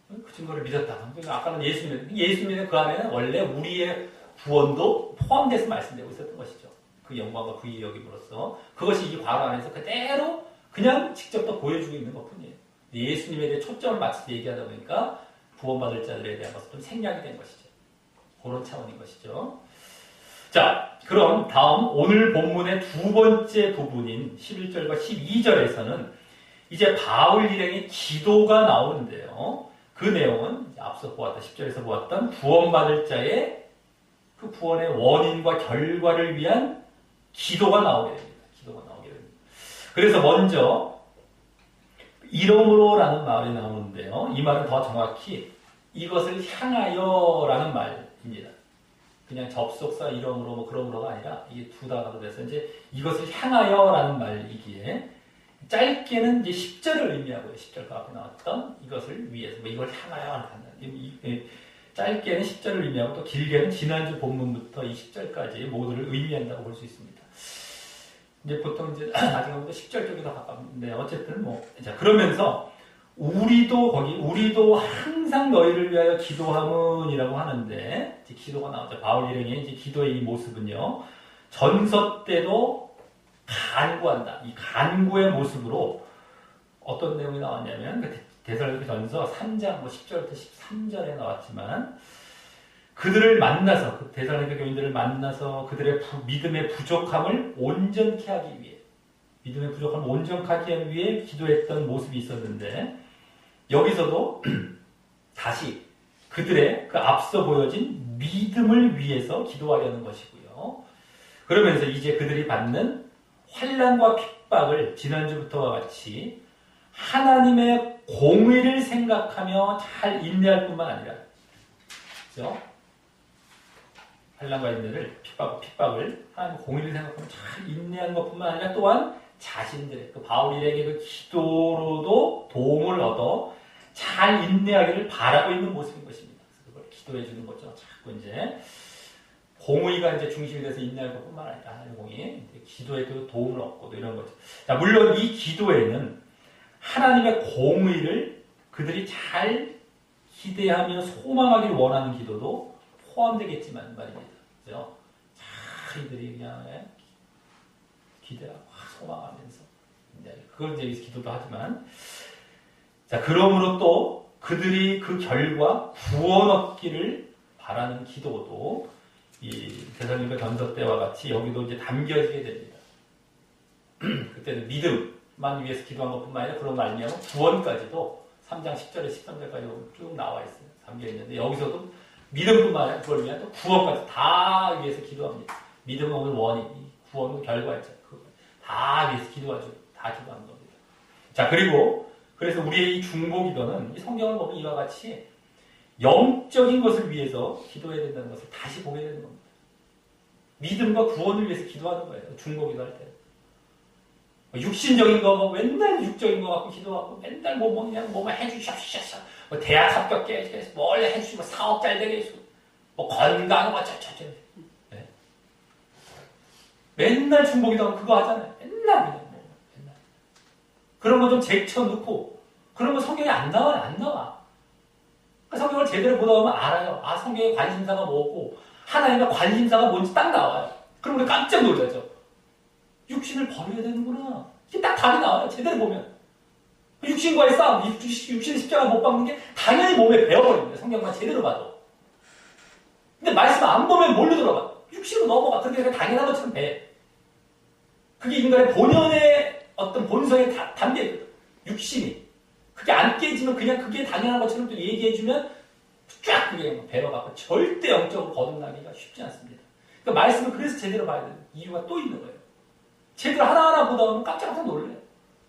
그 증거를 믿었다. 아까는 예수님의 그 안에는 원래 우리의 구원도 포함돼서 말씀되고 있었던 것이죠. 그 영광과 그 여김으로써 그것이 이 괄호 안에서 그대로 그냥 직접 더 보여주고 있는 것뿐이에요. 예수님에 대해 초점을 맞춰서 얘기하다 보니까 구원받을 자들에 대한 것은 좀 생략이 된 것이죠. 그런 차원인 것이죠. 자, 그럼 다음 오늘 본문의 두 번째 부분인 11절과 12절에서는 이제 바울 일행의 기도가 나오는데요. 그 내용은 앞서 보았던 10절에서 보았던 구원받을 자의 그 구원의 원인과 결과를 위한 기도가 나오게 됩니다. 기도가 나오게 됩니다. 그래서 먼저 이러므로라는 말이 나오는데요. 이 말은 더 정확히 이것을 향하여라는 말입니다. 그냥 접속사 이러므로 뭐 그러므로가 아니라 이게 두 단어로 돼서 이제 이것을 향하여라는 말이기에 짧게는 이제 10절을 의미하고요. 10절 앞에 나왔던 이것을 위해서 뭐 이걸 향하여 한다. 짧게는 10절을 의미하고 또 길게는 지난주 본문부터 이 10절까지 모두를 의미한다고 볼 수 있습니다. 이제 보통 이제 나중에 10절 쪽이 더 가깝는데 어쨌든 뭐 자 그러면서 우리도 항상 너희를 위하여 기도함은이라고 하는데 이제 기도가 나오죠. 바울 일행의 이제 기도의 이 모습은요. 전서 때도 간구한다. 이 간구의 모습으로 어떤 내용이 나왔냐면 데살로니가 전서 3장 10절부터 13절에 나왔지만 그들을 만나서 그 데살로니가 교인들을 만나서 그들의 믿음의 부족함을 온전케 하기 위해 기도했던 모습이 있었는데 여기서도 다시 그들의 그 앞서 보여진 믿음을 위해서 기도하려는 것이고요. 그러면서 이제 그들이 받는 환난과 핍박을 지난주부터와 같이 하나님의 공의를 생각하며 잘 인내할 뿐만 아니라 그렇죠? 환난과 인내를 핍박을 하나님의 공의를 생각하며 잘 인내하는 것뿐만 아니라 또한 자신들의 그 바울 일행의 그 기도로도 도움을 얻어 잘 인내하기를 바라고 있는 모습인 것입니다. 그래서 그걸 기도해 주는 거죠. 자꾸 이제 공의가 이제 중심이 돼서 인내할 것뿐만 아니라 하나님의 공의, 기도에도 도움을 얻고 이런 거죠. 자, 물론 이 기도에는 하나님의 공의를 그들이 잘 기대하며 소망하길 원하는 기도도 포함되겠지만 말입니다. 그죠? 잘 이들이 그냥 기대하고 소망하면서 그걸 이제 여기서 기도도 하지만 자 그러므로 또 그들이 그 결과 구원 얻기를 바라는 기도도 이 데살로니가 전서 때와 같이 여기도 이제 담겨지게 됩니다. 그때는 믿음만 위해서 기도한 것뿐만 아니라 그런 말미암아 구원까지도 3장 10절에 13절까지 쭉 나와 있어요. 담겨 있는데 여기서도 믿음뿐만 아니라 그걸 위한 또 구원까지 다 위해서 기도합니다. 믿음은 오늘 원인, 구원은 결과였죠. 다 위해서 기도하죠. 다 기도하는 겁니다. 자, 그래서 우리의 이 중보기도는 이 성경을 보면 이와 같이 영적인 것을 위해서 기도해야 된다는 것을 다시 보게 되는 겁니다. 믿음과 구원을 위해서 기도하는 거예요. 중보기도 할 때. 육신적인 거, 맨날 육적인 거 갖고 기도하고, 맨날 그냥 뭐만 해주십시오. 뭐 대학 합격해 해주세요. 뭘 해주시고, 사업 잘 되게 해주고, 뭐 건강, 어쩌저쩌. 네. 맨날 중보기도 하고 그거 하잖아요. 맨날. 그런 거 좀 제쳐놓고, 그런 거 성경에 안 나와요. 안 나와. 성경을 제대로 보다 보면 알아요. 아, 성경의 관심사가 뭐고, 하나님의 관심사가 뭔지 딱 나와요. 그럼 우리 깜짝 놀라죠. 육신을 버려야 되는구나. 이게 딱 답이 나와요. 제대로 보면. 육신과의 싸움, 육신 십자가 못 박는 게 당연히 몸에 배어버립니다. 성경만 제대로 봐도. 근데 말씀 안 보면 뭘로 들어가? 육신으로 넘어가. 그렇게 당연한 것처럼 배. 그게 인간의 본연의 어떤 본성에 담겨있거든. 육신이. 그게 안 깨지면 그냥 그게 당연한 것처럼 또 얘기해주면 쫙 그게 배어가고 절대 영적으로 거듭나기가 쉽지 않습니다. 그러니까 말씀을 그래서 제대로 봐야 되는 이유가 또 있는 거예요. 제대로 하나하나 보다 보면 깜짝 놀래요.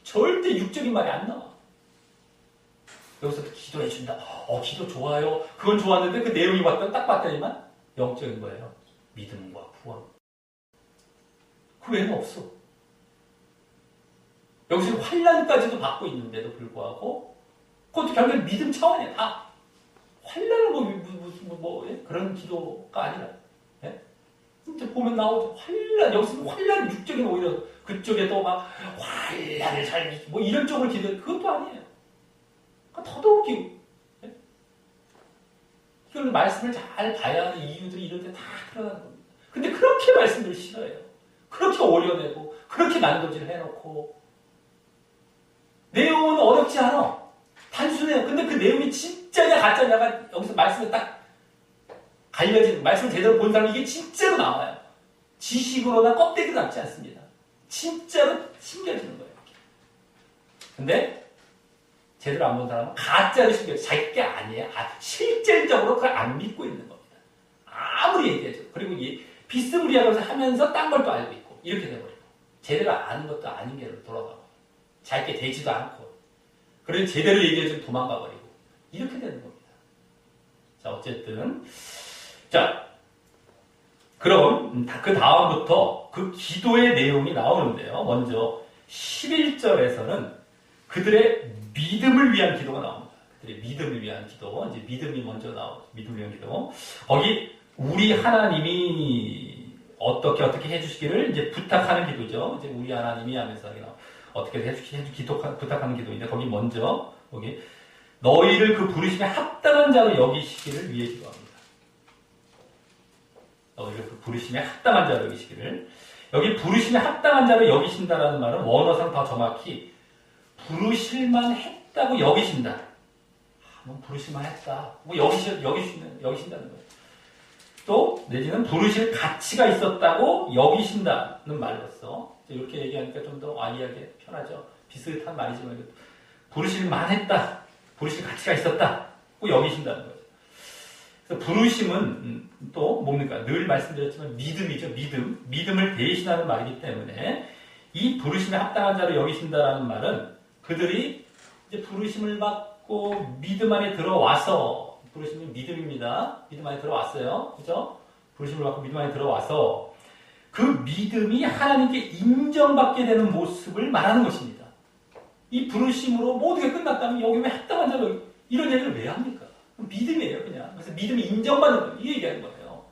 절대 육적인 말이 안 나와. 여기서도 기도해준다. 기도 좋아요. 그건 좋았는데 그 내용이 딱 봤더니만 영적인 거예요. 믿음과 구원. 그 외에는 없어. 여기서 환난까지도 받고 있는데도 불구하고 그것도 결국 믿음 차원이야. 다. 환난은 그런 기도가 아니라. 예? 진짜 보면 나오죠. 환난. 여기서 환난 육적인 오히려 그쪽에도 막 환난을 잘 믿고 이런 쪽을 기도해. 그것도 아니에요. 더더욱이. 예? 이걸 말씀을 잘 봐야 하는 이유들이 이런 데 다 드러나는 겁니다. 근데 그렇게 말씀들을 싫어해요. 그렇게 오려내고 그렇게 난도질을 해놓고 내용은 어렵지 않아. 단순해요. 근데 그 내용이 진짜냐 가짜냐가 여기서 말씀에 딱 갈려진, 말씀 제대로 본 사람은 이게 진짜로 나와요. 지식으로나 껍데기 남지 않습니다. 진짜로 신겨지는 거예요. 근데 제대로 안 본 사람은 가짜로 신겨져. 자기 게 아니에요. 실질적으로 그걸 안 믿고 있는 겁니다. 아무리 얘기해줘. 그리고 비스무리하면서 하면서 딴 걸 또 알고 있고 이렇게 돼버리고 제대로 아는 것도 아닌 게로 돌아가고 자기 게 되지도 않고 그래서 제대로 얘기해주면 도망가버리고 이렇게 되는 겁니다. 자, 어쨌든 자, 그럼 그 다음부터 그 기도의 내용이 나오는데요. 먼저 11절에서는 그들의 믿음을 위한 기도가 나옵니다. 그들의 믿음을 위한 기도. 이제 믿음이 먼저 나오죠. 믿음을 위한 기도. 거기 우리 하나님이 어떻게 해주시기를 이제 부탁하는 기도죠. 이제 우리 하나님이 하면서 어떻게 부탁하는 기도인데 거기 먼저 거기 너희를 그 부르심에 합당한 자로 여기시기를 위해 기도합니다. 너희를 그 부르심에 합당한 자로 여기시기를. 여기 부르심에 합당한 자로 여기신다라는 말은 원어상 더 정확히 부르실만 했다고 여기신다. 뭐 부르실만 했다. 뭐 여기신다는 거예요. 또 내지는 부르실 가치가 있었다고 여기신다는 말로써 이렇게 얘기하니까 좀 더 이해하기 편하죠. 비슷한 말이지만 부르실만 했다. 부르실 가치가 있었다고 여기신다는 거죠. 그래서 부르심은 또 뭡니까? 늘 말씀드렸지만 믿음이죠. 믿음을 대신하는 말이기 때문에 이 부르심에 합당한 자로 여기신다라는 말은 그들이 이제 부르심을 받고 믿음 안에 들어와서 부르심은 믿음입니다. 믿음 안에 들어왔어요. 그죠? 부르심을 받고 믿음 안에 들어와서 그 믿음이 하나님께 인정받게 되는 모습을 말하는 것입니다. 이 부르심으로 모든 게 끝났다면 여기 왜 합당한 자로 이런 얘기를 왜 합니까? 믿음이에요, 그냥. 그래서 믿음이 인정받는 거예요. 이 얘기하는 거예요.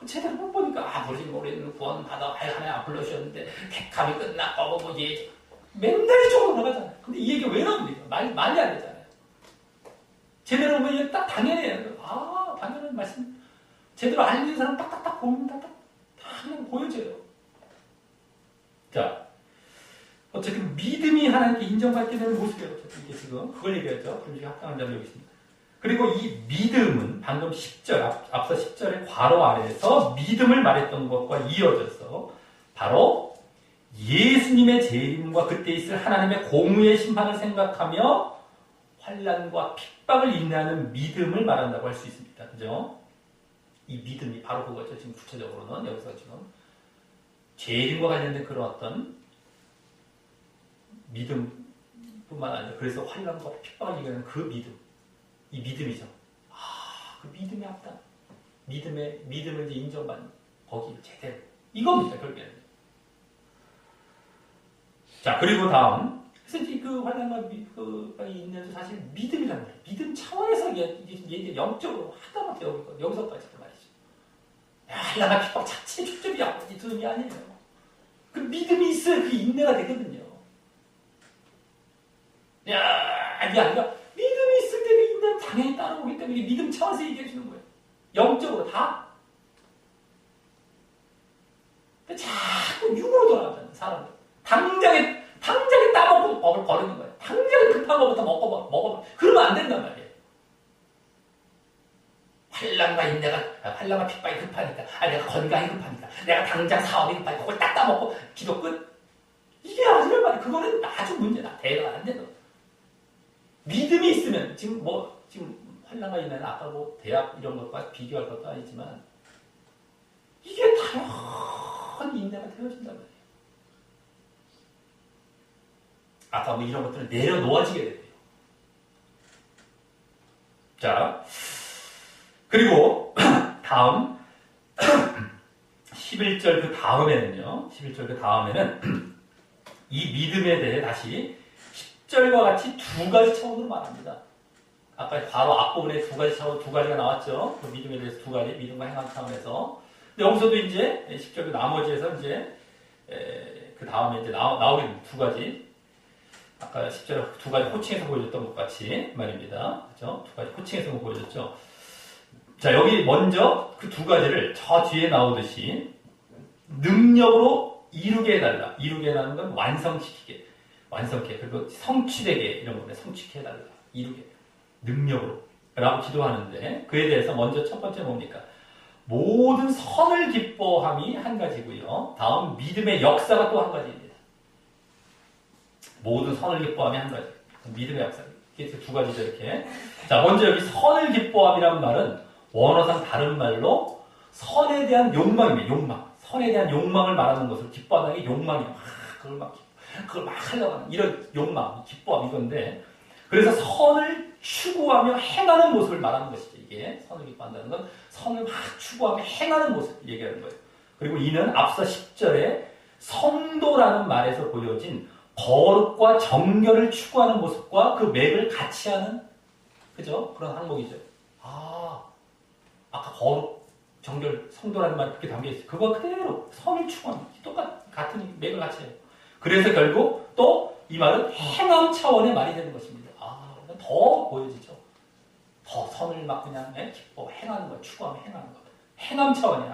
제대로 못 보니까, 부르심 우리는 구원받아, 하나님 불러주셨는데, 택함이 끝났고, 맨날 이쪽으로 나가잖아요. 근데 이 얘기가 왜 나옵니까? 말이 안 되잖아요. 제대로 보면 이게 딱 당연해요. 당연한 말씀. 제대로 알는 사람 딱딱딱 보면 딱 그냥 보여져요. 자. 어쨌든 믿음이 하나님께 인정받게 되는 모습이에요. 어쨌든 이게 지금 그걸 얘기하죠. 부르심에 합당한 자로 여기십니다. 그리고 이 믿음은 방금 10절, 앞서 10절의 괄호 아래에서 믿음을 말했던 것과 이어져서 바로 예수님의 재림과 그때 있을 하나님의 공의의 심판을 생각하며 환난과 핍박을 인내하는 믿음을 말한다고 할 수 있습니다. 그죠? 이 믿음이 바로 그거죠. 지금 구체적으로는 여기서 지금 재림과 관련된 그런 어떤 믿음뿐만 아니라 그래서 환난과 핍박을 이기는 그 믿음, 이 믿음이죠. 그 믿음의 합당, 믿음을 이제 인정받는 거기 제대로 이겁니다 결국에는. 자 그리고 다음 그래서 이제 그 환난과 핍박이 있는 사실 믿음이란 말이에요. 믿음 차원에서 이게 영적으로 하다못해 여기서까지도 말이죠. 환난과 핍박 자체 축적이야 이 뜻이 아니에요. 그 믿음이 있어야 그 인내가 되거든요. 이게 아니라 믿음이 있을 때 그 인내는 당연히 따라오기 때문에 믿음 차원에서 얘기해 주는 거예요. 영적으로 다. 자꾸 육으로 돌아가잖아요. 사람들. 당장에 따먹고 먹을 버리는 거예요. 당장에 급한 거부터 먹어봐. 그러면 안 된단 말이에요. 환난과 핍박이 급하니까, 내가 건강이 급하니까, 내가 당장 사업이 급하니까 그걸 딱 따먹고 기도 끝. 이게 아니란 말이에요. 그거는 아주 문제다. 대화가 안 되는. 믿음이 있으면 지금 환난과 있는 아까 대학 이런 것과 비교할 것도 아니지만 이게 당연히 인내가 되어진단 말이에요. 아까 이런 것들은 내려놓아지게 돼요. 자, 그리고 다음 11절 그 다음에는요. 11절 그 다음에는 이 믿음에 대해 다시 10절과 같이 두 가지 차원으로 말합니다. 아까 바로 앞부분에 두 가지가 나왔죠. 그 믿음에 대해서 두 가지, 믿음과 행함 차원에서. 근데 여기서도 이제 10절 그 나머지에서 이제 그 다음에 이제 나오게 됩니다. 두 가지. 아까 10절 두 가지 호칭에서 보여줬던 것 같이 말입니다. 그렇죠? 두 가지 호칭에서 보여줬죠. 자, 여기 먼저 그 두 가지를 저 뒤에 나오듯이 능력으로 이루게 해달라. 이루게 해달라는 건 완성시키게. 완성케, 그리고 성취되게 이런 거네. 성취케 해달라. 이루게. 능력으로. 라고 기도하는데 그에 대해서 먼저 첫 번째 뭡니까? 모든 선을 기뻐함이 한 가지고요. 다음 믿음의 역사가 또 한 가지입니다. 모든 선을 기뻐함이 한 가지. 믿음의 역사. 이게 두 가지죠, 이렇게. 자, 먼저 여기 선을 기뻐함이란 말은 원어상 다른 말로 선에 대한 욕망입니다. 욕망. 선에 대한 욕망을 말하는 것을 기뻐하는 게 욕망이에요. 그걸 막 하려고 하는 이런 욕망, 기뻐함 이건데 그래서 선을 추구하며 행하는 모습을 말하는 것이죠. 이게 선을 기뻐한다는 건 선을 막 추구하며 행하는 모습을 얘기하는 거예요. 그리고 이는 앞서 10절에 성도라는 말에서 보여진 거룩과 정결을 추구하는 모습과 그 맥을 같이 하는 그죠? 그런 항목이죠. 아까 거룩, 정결, 성도라는 말이 그렇게 담겨있어요. 그거 그대로 선을 추구하는 같은 맥을 같이 해요. 그래서 결국 또 이 말은 행함 차원의 말이 되는 것입니다. 더 보여지죠. 더 선을 막 그냥 기뻐 행하는 거, 추구하며 행하는 거. 행함 차원이에요.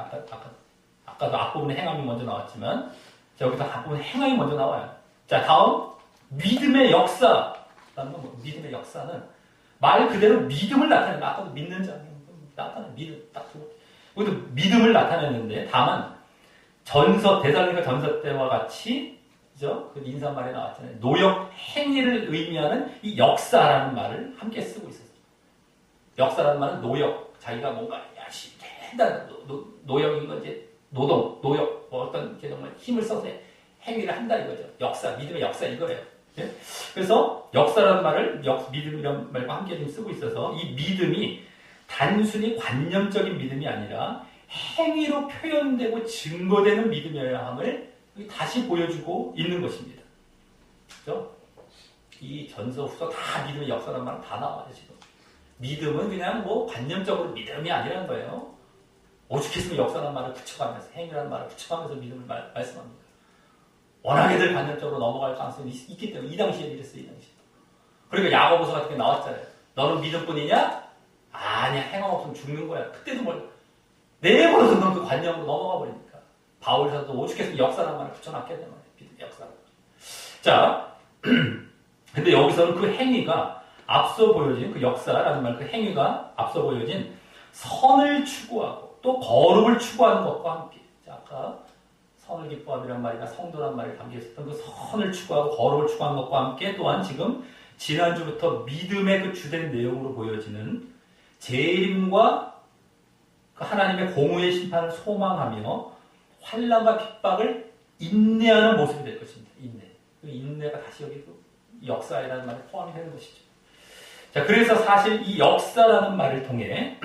아까도 앞부분에 행함이 먼저 나왔지만 여기서 앞부분에 행함이 먼저 나와요. 자, 다음 믿음의 역사라는 건 믿음의 역사는 말 그대로 믿음을 나타내는 아까도 믿는 자 나타내는 믿음 딱 두. 여기도 믿음을 나타내는데 다만 데살로니가 전서 때와 같이 그죠? 그 인사말에 나왔잖아요. 노역 행위를 의미하는 이 역사라는 말을 함께 쓰고 있었어요. 역사라는 말은 노역, 자기가 뭔가 열심히 한다는 노역인 건 이제 노동, 노역, 어떤 정말 힘을 써서 행위를 한다 이거죠. 역사, 믿음의 역사 이거예요. 네? 그래서 역사라는 말을 믿음이라는 말과 함께 좀 쓰고 있어서 이 믿음이 단순히 관념적인 믿음이 아니라 행위로 표현되고 증거되는 믿음이어야 함을 다시 보여주고 있는 것입니다. 그죠? 이 전서 후서 다 믿음의 역사라는 말은 다 나와요, 지금. 믿음은 그냥 뭐 관념적으로 믿음이 아니라는 거예요. 오죽했으면 역사라는 말을 붙여가면서, 행위라는 말을 붙여가면서 믿음을 말씀합니다. 워낙에들 관념적으로 넘어갈 가능성이 있기 때문에 이 당시에 이랬어요, 이 당시에. 그러니까 야고보서 같은 게 나왔잖아요. 너는 믿음뿐이냐? 아니야, 행함 없으면 죽는 거야. 그때도 내버려서 넌 그 관념으로 넘어가 버리니까. 바울 사도 오죽했으면 역사라는 말을 붙여놨겠단 말이에요. 믿음의 역사. 자, 근데 여기서는 그 행위가 앞서 보여진 그 역사라는 말, 그 행위가 앞서 보여진 선을 추구하고 또 거룩을 추구하는 것과 함께. 자, 아까 선을 기뻐함이란 말이나 성도란 말이 담겨 있었던 그 선을 추구하고 거룩을 추구하는 것과 함께 또한 지금 지난주부터 믿음의 그 주된 내용으로 보여지는 재림과 그 하나님의 공의의 심판을 소망하며 환난과 핍박을 인내하는 모습이 될 것입니다. 인내. 그 인내가 다시 여기 역사라는 말에 포함이 되는 것이죠. 자, 그래서 사실 이 역사라는 말을 통해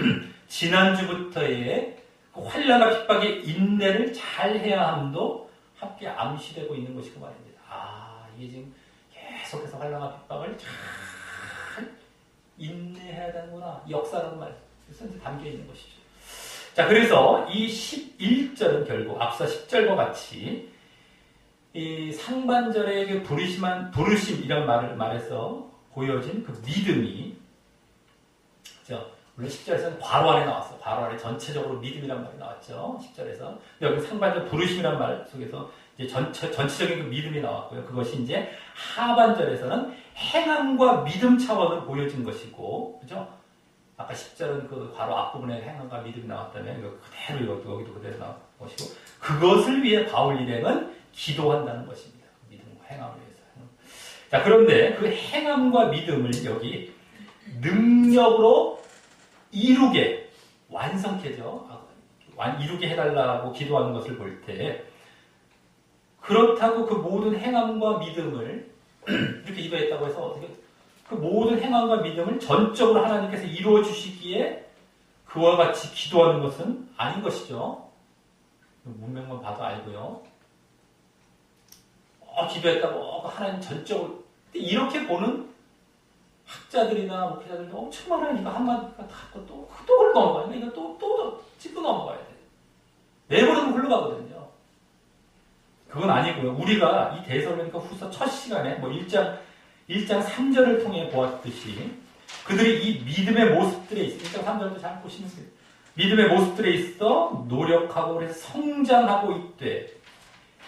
지난주부터의 그 환난과 핍박의 인내를 잘 해야 함도 함께 암시되고 있는 것이고 말입니다. 이게 지금 계속해서 환난과 핍박을 잘 인내해야 되는구나. 이 역사라는 말, 그래서 담겨 있는 것이죠. 자, 그래서 이 11절은 결국 앞서 10절과 같이 이 상반절의 그 부르심이란 말을 말해서 보여진 그 믿음이, 그죠? 물론 10절에서는 괄호 안에 나왔어. 괄호 안에 전체적으로 믿음이란 말이 나왔죠. 10절에서. 여기 상반절 부르심이란 말 속에서 이제 전체적인 그 믿음이 나왔고요. 그것이 이제 하반절에서는 행함과 믿음 차원으로 보여진 것이고, 그죠? 아까 10절은 그 괄호 앞부분에 행함과 믿음이 나왔다면 이거 그대로 여기도 그대로 나온 것이고 그것을 위해 바울 일행은 기도한다는 것입니다. 믿음과 행함을 위해서. 자, 그런데 그 행함과 믿음을 여기 능력으로 이루게 완성케죠. 이루게 해달라고 기도하는 것을 볼 때 그렇다고 그 모든 행함과 믿음을 이렇게 기도했다고 해서 어떻게 그 모든 행함과 믿음을 전적으로 하나님께서 이루어 주시기에 그와 같이 기도하는 것은 아닌 것이죠. 문맥만 봐도 알고요. 기도했다고 하나님 전적으로 이렇게 보는 학자들이나 목회자들도 엄청 많으니까 한마디가 또 흘러 넘어가요. 이거 또 짚고 넘어가야 돼. 내버려두면 흘러가거든요. 그건 아니고요. 우리가 이 데살로니가 후서 첫 시간에 1장 3절을 통해 보았듯이 그들이 이 믿음의 모습들에 있어 1장 3절도 잘 보시면 돼요. 믿음의 모습들에 있어 노력하고 그래서 성장하고 있되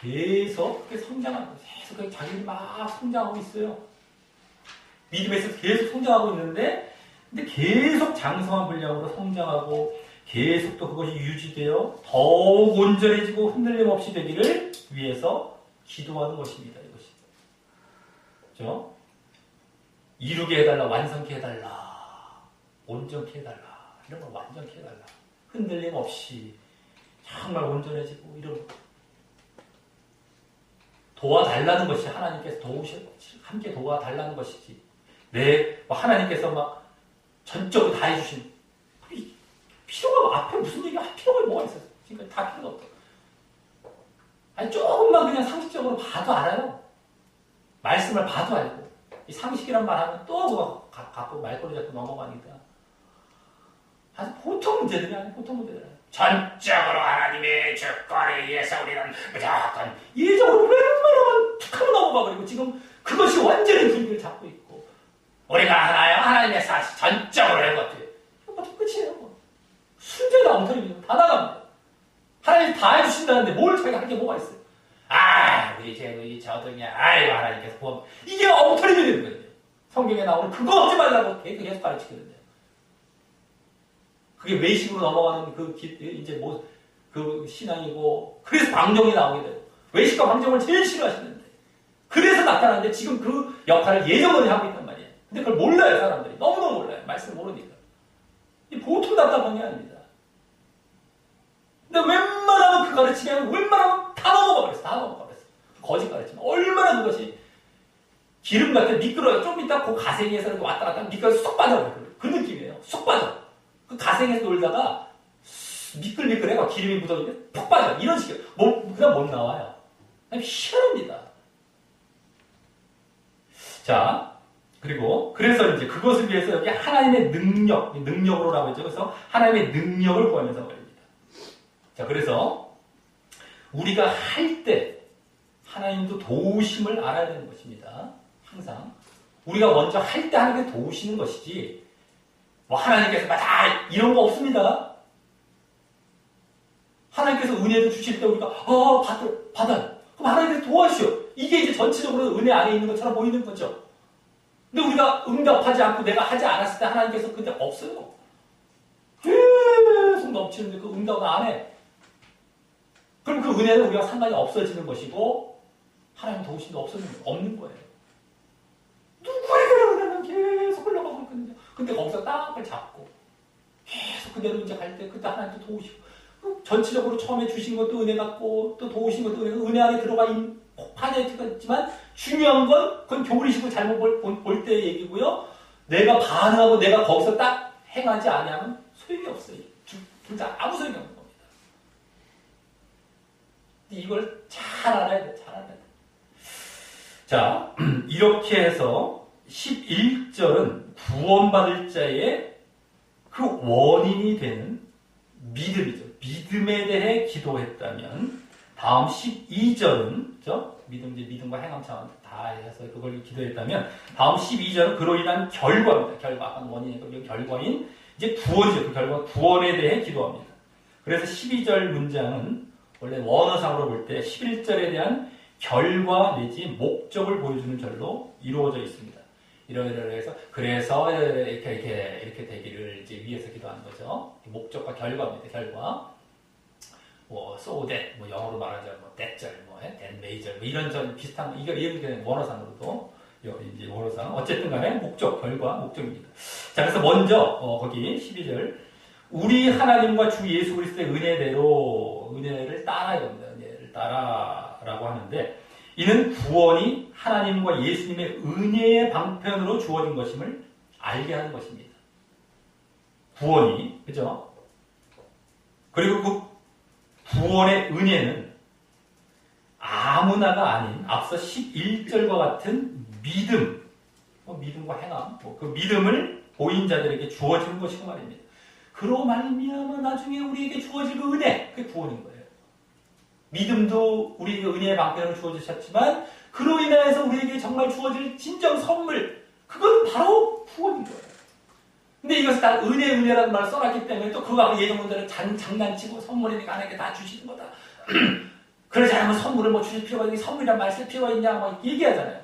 계속 그렇게 성장하고, 계속 자기들이 막 성장하고 있어요. 믿음에서 계속 성장하고 있는데, 근데 계속 장성한 분량으로 성장하고, 계속 또 그것이 유지되어 더욱 온전해지고 흔들림 없이 되기를 위해서 기도하는 것입니다. 이것이. 그렇죠? 이루게 해달라, 완성케 해달라, 온전케 해달라, 이런 걸 완전케 해달라. 흔들림 없이 정말 온전해지고 이런 도와달라는 것이 하나님께서 함께 도와달라는 것이지. 하나님께서 막 전적으로 다 해주신 필요가 앞에 무슨 얘기 할 필요가 뭐가 있어요? 지금까지 다 필요가 없어. 아니 조금만 그냥 상식적으로 봐도 알아요. 말씀을 봐도 알고 이 상식이란 말하면 또 그거 갖고 말꼬리 잡고 넘어가니까 아주 보통 문제들이 아니에요. 보통 문제들이 아니에요. 전적으로 하나님의 주권에 의해서 우리는 무조건 예정으로 웬만하면 툭 하고 넘어가 버리고 지금 그것이 완전히 분위기를 잡고 있고 우리가 하나님의 사실 전적으로 한 것들 이거 끝이에요. 순전히 엉터리입니다. 다 나갑니다. 하나님 다 해주신다는데 뭘 자기가 할 게 뭐가 있어요? 우리 쟤 저등이야. 하나님께서 보험. 이게 엉터리 되는 거예요. 성경에 나오는 그거 하지 말라고 계속 가르치거든요. 그게 외식으로 넘어가는 그 신앙이고, 그래서 방종이 나오게 돼요. 외식과 방종을 제일 싫어하시는데. 그래서 나타나는데 지금 그 역할을 예정원이 하고 있단 말이에요. 근데 그걸 몰라요, 사람들이. 너무너무 몰라요. 말씀을 모르니까. 보통 답답한 게 아닙니다. 근데 웬만하면 그 가르치기는 웬만하면 다 넘어가 버렸어. 다 넘어가 버렸어. 거짓 가르치면. 얼마나 그것이 기름 같은 미끄러요. 좀 이따 그 가생에서 이렇게 왔다 갔다 하면 미끄러서 쏙 빠져버려요. 그 느낌이에요. 쏙 빠져. 그 가생에서 놀다가 미끌미끌해가 기름이 묻어있는데 푹 빠져. 이런 식이에요. 그냥 못 나와요. 그냥 희한합니다. 자, 그래서 이제 그것을 위해서 여기 하나님의 능력으로라고 했죠. 그래서 하나님의 능력을 구하면서 말입니다. 자, 그래서 우리가 할 때 하나님도 도우심을 알아야 되는 것입니다. 항상. 우리가 먼저 할 때 하나님께 도우시는 것이지, 하나님께서 다 이런 거 없습니다. 하나님께서 은혜도 주실 때 우리가, 받아요. 그럼 하나님께서 도와주셔. 이게 이제 전체적으로 은혜 안에 있는 것처럼 보이는 거죠. 근데 우리가 응답하지 않고 내가 하지 않았을 때 하나님께서 그때 없어요. 계속 넘치는데 그 응답은 안 해. 그럼 그 은혜는 우리가 상관이 없어지는 것이고 하나님 도우심도 없는 거예요. 누구에게나 은혜는 계속 흘러가고 있거든요. 근데 거기서 땅을 잡고 계속 그대로 이제 갈 때 그때 하나님도 도우시고 전체적으로 처음에 주신 것도 은혜 같고 또 도우신 것도 은혜 안에 들어가 있는 파네티가지만 중요한 건 그건 교리식으로 잘못 볼 때의 얘기고요. 내가 반응하고 내가 거기서 딱 행하지 않으면 소용이 없어요. 둘 다 아무 소용이 없는 겁니다. 이걸 잘 알아야 돼. 잘 알아야 돼. 자, 이렇게 해서 11절은 구원받을 자의 그 원인이 되는 믿음이죠. 믿음에 대해 기도했다면 다음 12절은 그죠? 믿음과 행함 차원 다 해서 그걸 기도했다면 다음 12절은 그로 인한 결과입니다. 결과, 아까 원인이고 결과인 이제 구원이죠. 그 결과 구원에 대해 기도합니다. 그래서 12절 문장은 원래 원어상으로 볼 때 11절에 대한 결과 내지 목적을 보여주는 절로 이루어져 있습니다. 이러해서 그래서 이렇게 되기를 이제 위해서 기도하는 거죠. 목적과 결과입니다. 결과. so that, 영어로 말하자면 that절, that major, 이런 점 비슷한 이게 원어상으로도 이제 원어상 어쨌든 간에 목적, 결과, 목적입니다. 자, 그래서 먼저 거기 12절 우리 하나님과 주 예수 그리스도의 은혜대로 은혜를 따라야 됩니다. 은혜를 따라라고 하는데 이는 구원이 하나님과 예수님의 은혜의 방편으로 주어진 것임을 알게 하는 것입니다. 구원이, 그죠? 그리고 그 구원의 은혜는 아무나가 아닌 앞서 11절과 같은 믿음, 믿음과 행함, 그 믿음을 보인 자들에게 주어지는 것이고 말입니다. 그로 말미암아 나중에 우리에게 주어질 그 은혜, 그게 구원인 거예요. 믿음도 우리에게 은혜의 방편으로 주어지셨지만 그로 인해서 우리에게 정말 주어질 진정 선물, 그건 바로 구원인 거예요. 근데 이것을 다 은혜라는 말을 써놨기 때문에 또 그거 예정문제를 장난치고 선물이니까 하나님께 다 주시는 거다. 그러지 않으면 선물을 뭐 주실 필요가 있니? 선물이란 말 쓸 필요가 있냐? 뭐 얘기하잖아요.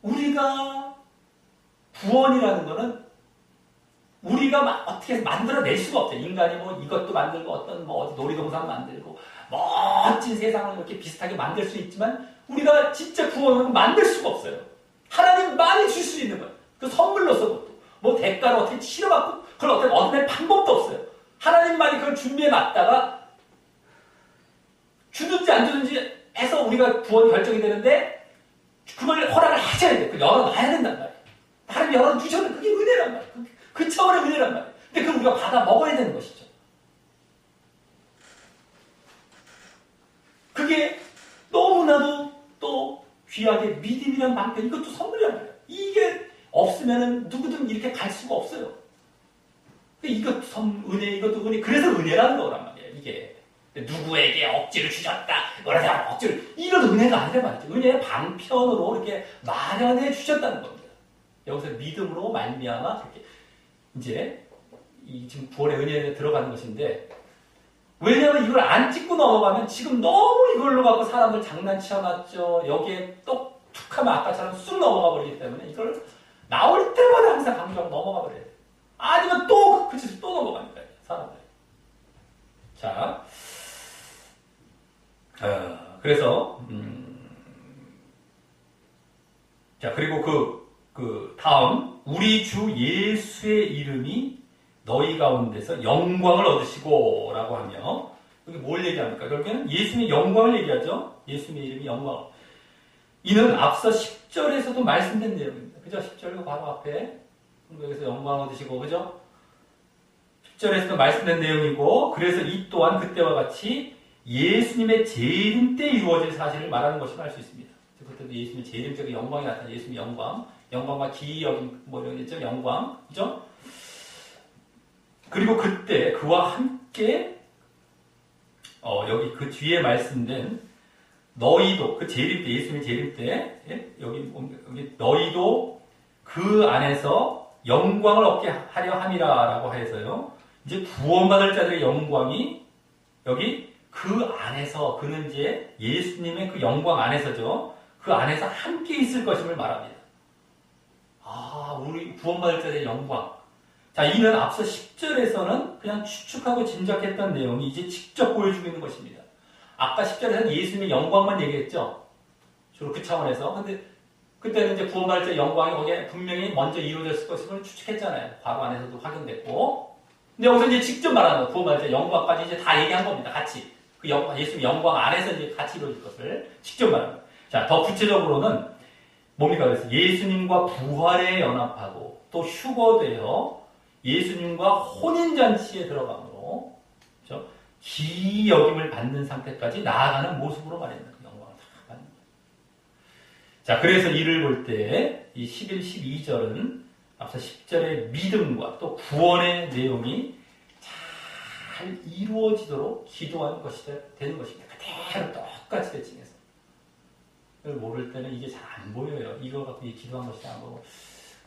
우리가 구원이라는 거는 우리가 어떻게 만들어낼 수가 없어요. 인간이 뭐 이것도 만들고 어떤 뭐 놀이동산 만들고 멋진 세상을 이렇게 비슷하게 만들 수 있지만 우리가 진짜 구원은 만들 수가 없어요. 하나님만이 줄 수 있는 거예요. 그 선물로서 뭐 대가를 어떻게 치러받고 그걸 어떻게 얻어낼 방법도 없어요. 하나님만이 그걸 준비해 놨다가 주든지 안 주든지 해서 우리가 구원이 결정이 되는데 그걸 허락을 하셔야 돼요. 그걸 열어놔야 된단 말이에요. 하나님 열어주셔도 그게 은혜란 말이에요. 그 차원의 은혜란 말이에요. 근데 그걸 우리가 받아 먹어야 되는 것이죠. 그게 너무나도 또 귀하게 믿음이란 방편, 이것도 선물이란 말이에요. 이게 없으면은 누구든 이렇게 갈 수가 없어요. 이것도 은혜, 이것도 은혜. 그래서 은혜라는 거란 말이에요. 이게 누구에게 억지로 주셨다, 그러다 억지로, 이런 은혜가 아니란 말이죠. 은혜의 방편으로 이렇게 마련해 주셨다는 겁니다. 여기서 믿음으로 말미암아 그렇게 이제 이 지금 구원의 은혜에 들어가는 것인데, 왜냐하면 이걸 안 찍고 넘어가면 지금 너무 이걸로 갖고 사람들 장난치어놨죠. 여기에 또 툭하면 아까처럼 쑥 넘어가 버리기 때문에 이걸 나올 때마다 항상 강조하고 넘어가 버려야 돼요. 아니면 또 그 짓을 또 넘어갑니다. 사람들. 자, 그래서 자, 그리고 그 다음 우리 주 예수의 이름이 너희 가운데서 영광을 얻으시고 라고 하며, 여기 뭘 얘기합니까? 결국에는 예수님의 영광을 얘기하죠. 예수님의 이름이 영광. 이는 앞서 10절에서도 말씀된 내용입니다. 그죠? 10절 바로 앞에 여기서 영광 얻으시고, 그죠? 10절에서도 말씀된 내용이고, 그래서 이 또한 그때와 같이 예수님의 재림 때 이루어질 사실을 말하는 것을 알 수 있습니다. 그때도 예수님의 재림적인 영광이 나타나, 예수님의 영광, 영광과 기이 여김, 뭐 이런 게 있죠? 영광, 그죠? 그리고 그때 그와 함께 여기 그 뒤에 말씀된 너희도, 그 재림 때, 예수님의 재림 때, 예? 여기 너희도 그 안에서 영광을 얻게 하려 함이라라고 해서요. 이제 구원받을 자들의 영광이 여기 그 안에서, 그는 이제 예수님의 그 영광 안에서죠. 그 안에서 함께 있을 것임을 말합니다. 아, 우리 구원받을 자들의 영광. 자, 이는 앞서 10절에서는 그냥 추측하고 짐작했던 내용이 이제 직접 보여주고 있는 것입니다. 아까 10절에서는 예수님의 영광만 얘기했죠. 주로 그 차원에서. 근데 그때는 이제 구원받을 자 영광이 거기에 분명히 먼저 이루어졌을 것을 추측했잖아요. 바로 안에서도 확인됐고. 근데 여기서 이제 직접 말하는 거예요. 구원받을 자 영광까지 이제 다 얘기한 겁니다. 같이. 그 예수님의 영광 안에서 이제 같이 이루어질 것을 직접 말하는 거예요. 자, 더 구체적으로는 뭡니까? 그래서 예수님과 부활에 연합하고 또 휴거되어 예수님과 혼인잔치에 들어가므로, 그렇죠? 기이 여김을 받는 상태까지 나아가는 모습으로 말입니다. 그 영광을 다 받는 거예요. 자, 그래서 이를 볼 때 이 11, 12절은 앞서 10절의 믿음과 또 구원의 내용이 잘 이루어지도록 기도하는 것이 되는 것입니다. 그대로 똑같이 대칭해서. 그걸 모를 때는 이게 잘 안 보여요. 이거 갖고 기도한 것이 안 보고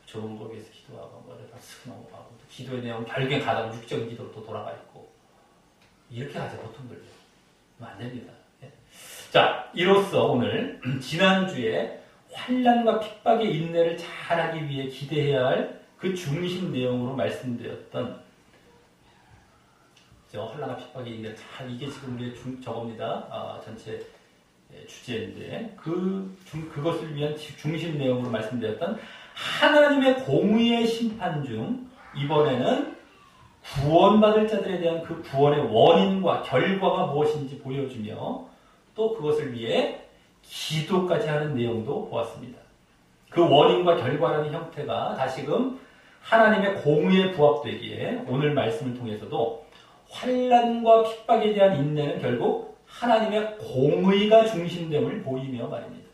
좋은 거 위해서 기도하고 뭐를 다 쓱 넘어가고, 또 기도의 내용 결국에 가다가 육적인 기도로 또 돌아가 있고, 이렇게 가죠. 보통들요. 안 됩니다. 예. 자, 이로써 오늘 지난주에 환난과 핍박의 인내를 잘하기 위해 기대해야 할 그 중심 내용으로 말씀드렸던 환난과 핍박의 인내를 잘, 이게 지금 우리의 저겁니다. 전체 주제인데 그것을 위한 중심 내용으로 말씀드렸던 하나님의 공의의 심판 중 이번에는 구원받을 자들에 대한 그 구원의 원인과 결과가 무엇인지 보여주며 또 그것을 위해 기도까지 하는 내용도 보았습니다. 그 원인과 결과라는 형태가 다시금 하나님의 공의에 부합되기에 오늘 말씀을 통해서도 환난과 핍박에 대한 인내는 결국 하나님의 공의가 중심됨을 보이며 말입니다.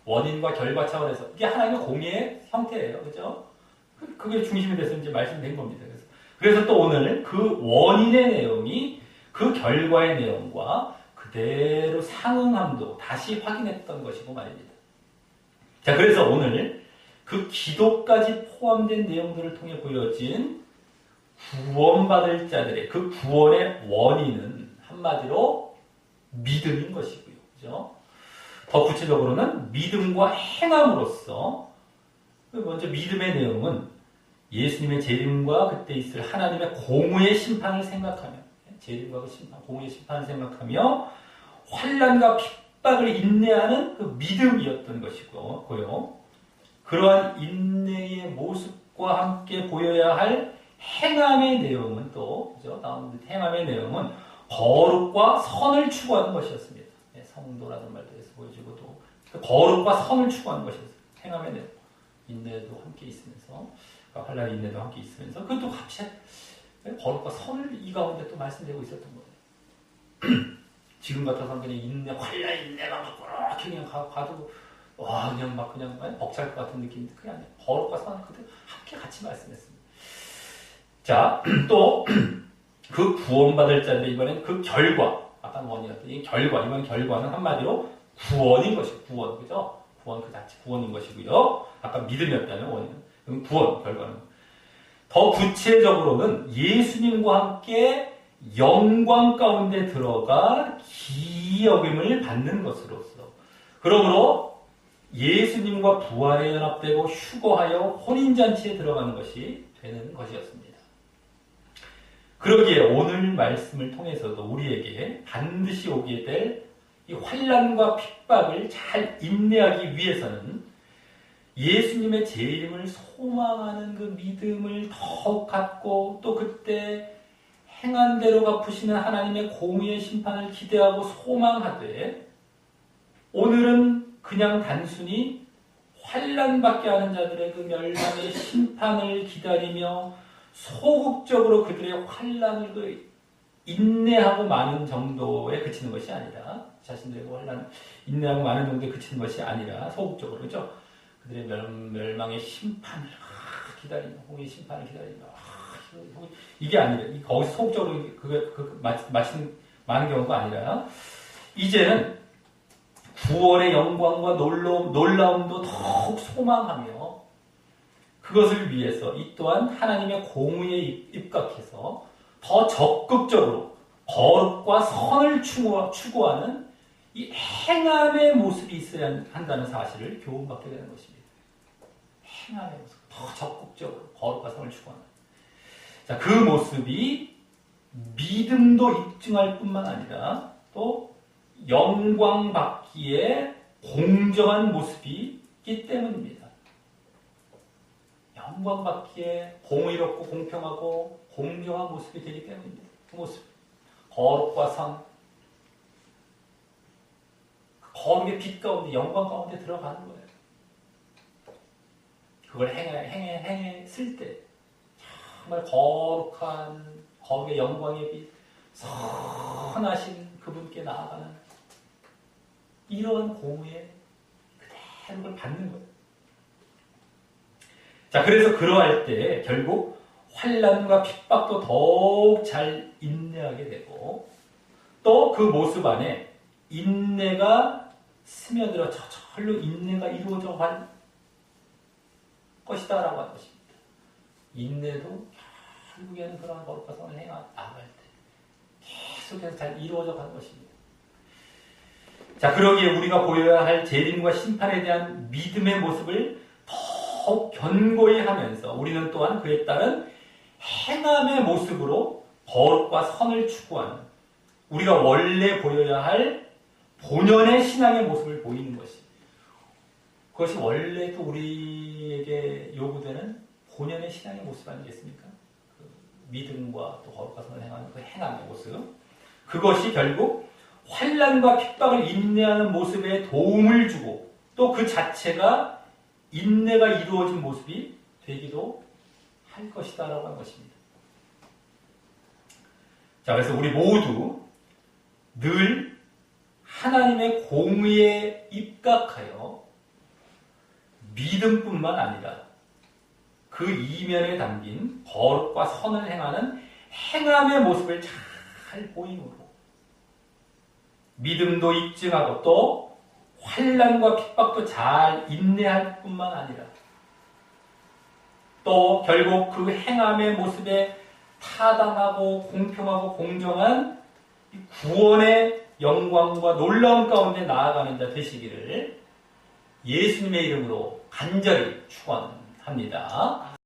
원인과 결과 차원에서 이게 하나님의 공의의 형태예요. 그죠? 그게 중심이 돼서 이제 말씀된 겁니다. 그래서 또 오늘 그 원인의 내용이 그 결과의 내용과 그대로 상응함도 다시 확인했던 것이고 말입니다. 자, 그래서 오늘 그 기도까지 포함된 내용들을 통해 보여진 구원받을 자들의 그 구원의 원인은 한마디로 믿음인 것이고요. 그죠? 더 구체적으로는 믿음과 행함으로써 먼저 믿음의 내용은 예수님의 재림과 그때 있을 하나님의 공의의 심판을 생각하며 재림과 그 심판, 공의의 심판을 생각하며 환난과 핍박을 인내하는 그 믿음이었던 것이고요. 그러한 인내의 모습과 함께 보여야 할 행함의 내용은 또 그죠? 다음 행함의 내용은 거룩과 선을 추구하는 것이었습니다. 성도라는 말도 해서 보여주고 또 거룩과 선을 추구하는 것이었어요. 행함의 내용, 인내도 함께 있으면서 환난 인내도 함께 있으면서 그것도 같이 거룩과 선을 이 가운데 또 말씀드리고 있었던 거예요. 지금 같아서는 그냥 인내, 환난 인내가 막 그렇게 그냥 가도 와 그냥 막 그냥 벅찰 것 같은 느낌인데 그게 아니에요. 거룩과 선을 그때 함께 같이 말씀했습니다. 자, 또 그 구원받을 자들 이번엔 그 결과, 아까 원이었던 이 결과, 이번 결과는 한마디로 구원인 것이고 구원, 그죠? 구원 그 자체 구원인 것이고요. 아까 믿음이었다면 원인은 그럼 구원 결과는 더 구체적으로는 예수님과 함께 영광 가운데 들어가 기여김을 받는 것으로서 그러므로 예수님과 부활에 연합되고 휴거하여 혼인잔치에 들어가는 것이 되는 것이었습니다. 그러기에 오늘 말씀을 통해서도 우리에게 반드시 오게 될 이 환난과 핍박을 잘 인내하기 위해서는 예수님의 재림을 소망하는 그 믿음을 더욱 갖고 또 그때 행한 대로 갚으시는 하나님의 공의의 심판을 기대하고 소망하되 오늘은 그냥 단순히 환난받게 하는 자들의 그 멸망의 심판을 기다리며 소극적으로 그들의 환난을 인내하고 마는 정도에 그치는 것이 아니라 자신들의 환난 인내하고 마는 정도에 그치는 것이 아니라 소극적으로 그죠? 그들의 멸망의 심판을 기다리며 공의 심판을 기다리며 이게 아니라 거기서 소극적으로 마치는 많은 경우가 아니라 이제는 구원의 영광과 놀라움도 더욱 소망하며 그것을 위해서 이 또한 하나님의 공의에 입각해서 더 적극적으로 거룩과 선을 추구하는 이 행함의 모습이 있어야 한다는 사실을 교훈받게 되는 것입니다. 행함의 모습, 더 적극적으로 거룩과 선을 추구하는. 자, 그 모습이 믿음도 입증할 뿐만 아니라 또 영광 받기에 공정한 모습이기 때문입니다. 영광 받기에 공의롭고 공평하고 공정한 모습이 되기 때문입니다. 그 모습, 거룩과 선, 거룩의 빛 가운데 영광 가운데 들어가는 거예요. 그걸 행했을 때 정말 거룩한 거룩의 영광의 빛, 선하신 그분께 나아가는 이런 공의의 그대로 걸 받는 거예요. 자, 그래서 그러할 때 결국 환난과 핍박도 더욱 잘 인내하게 되고 또 그 모습 안에 인내가 스며들어 저절로 인내가 이루어져 갈 것이다 라고 하는 것입니다. 인내도 결국에는 그런 거룩과 선을 나아갈 때 계속해서 잘 이루어져 가는 것입니다. 자, 그러기에 우리가 보여야 할 재림과 심판에 대한 믿음의 모습을 더욱 견고히 하면서 우리는 또한 그에 따른 행함의 모습으로 거룩과 선을 추구하는 우리가 원래 보여야 할 본연의 신앙의 모습을 보이는 것이 그것이 원래도 우리에게 요구되는 본연의 신앙의 모습 아니겠습니까? 그 믿음과 또 거룩과 선을 행하는 그 행함의 모습 그것이 결국 환난과 핍박을 인내하는 모습에 도움을 주고 또 그 자체가 인내가 이루어진 모습이 되기도 할 것이다 라고 하는 것입니다. 자, 그래서 우리 모두 늘 하나님의 공의에 입각하여 믿음뿐만 아니라 그 이면에 담긴 거룩과 선을 행하는 행함의 모습을 잘 보임으로 믿음도 입증하고 또 환난과 핍박도 잘 인내할 뿐만 아니라 또 결국 그 행함의 모습에 타당하고 공평하고 공정한 이 구원의 영광과 놀라운 가운데 나아가는 자 되시기를 예수님의 이름으로 간절히 축원합니다.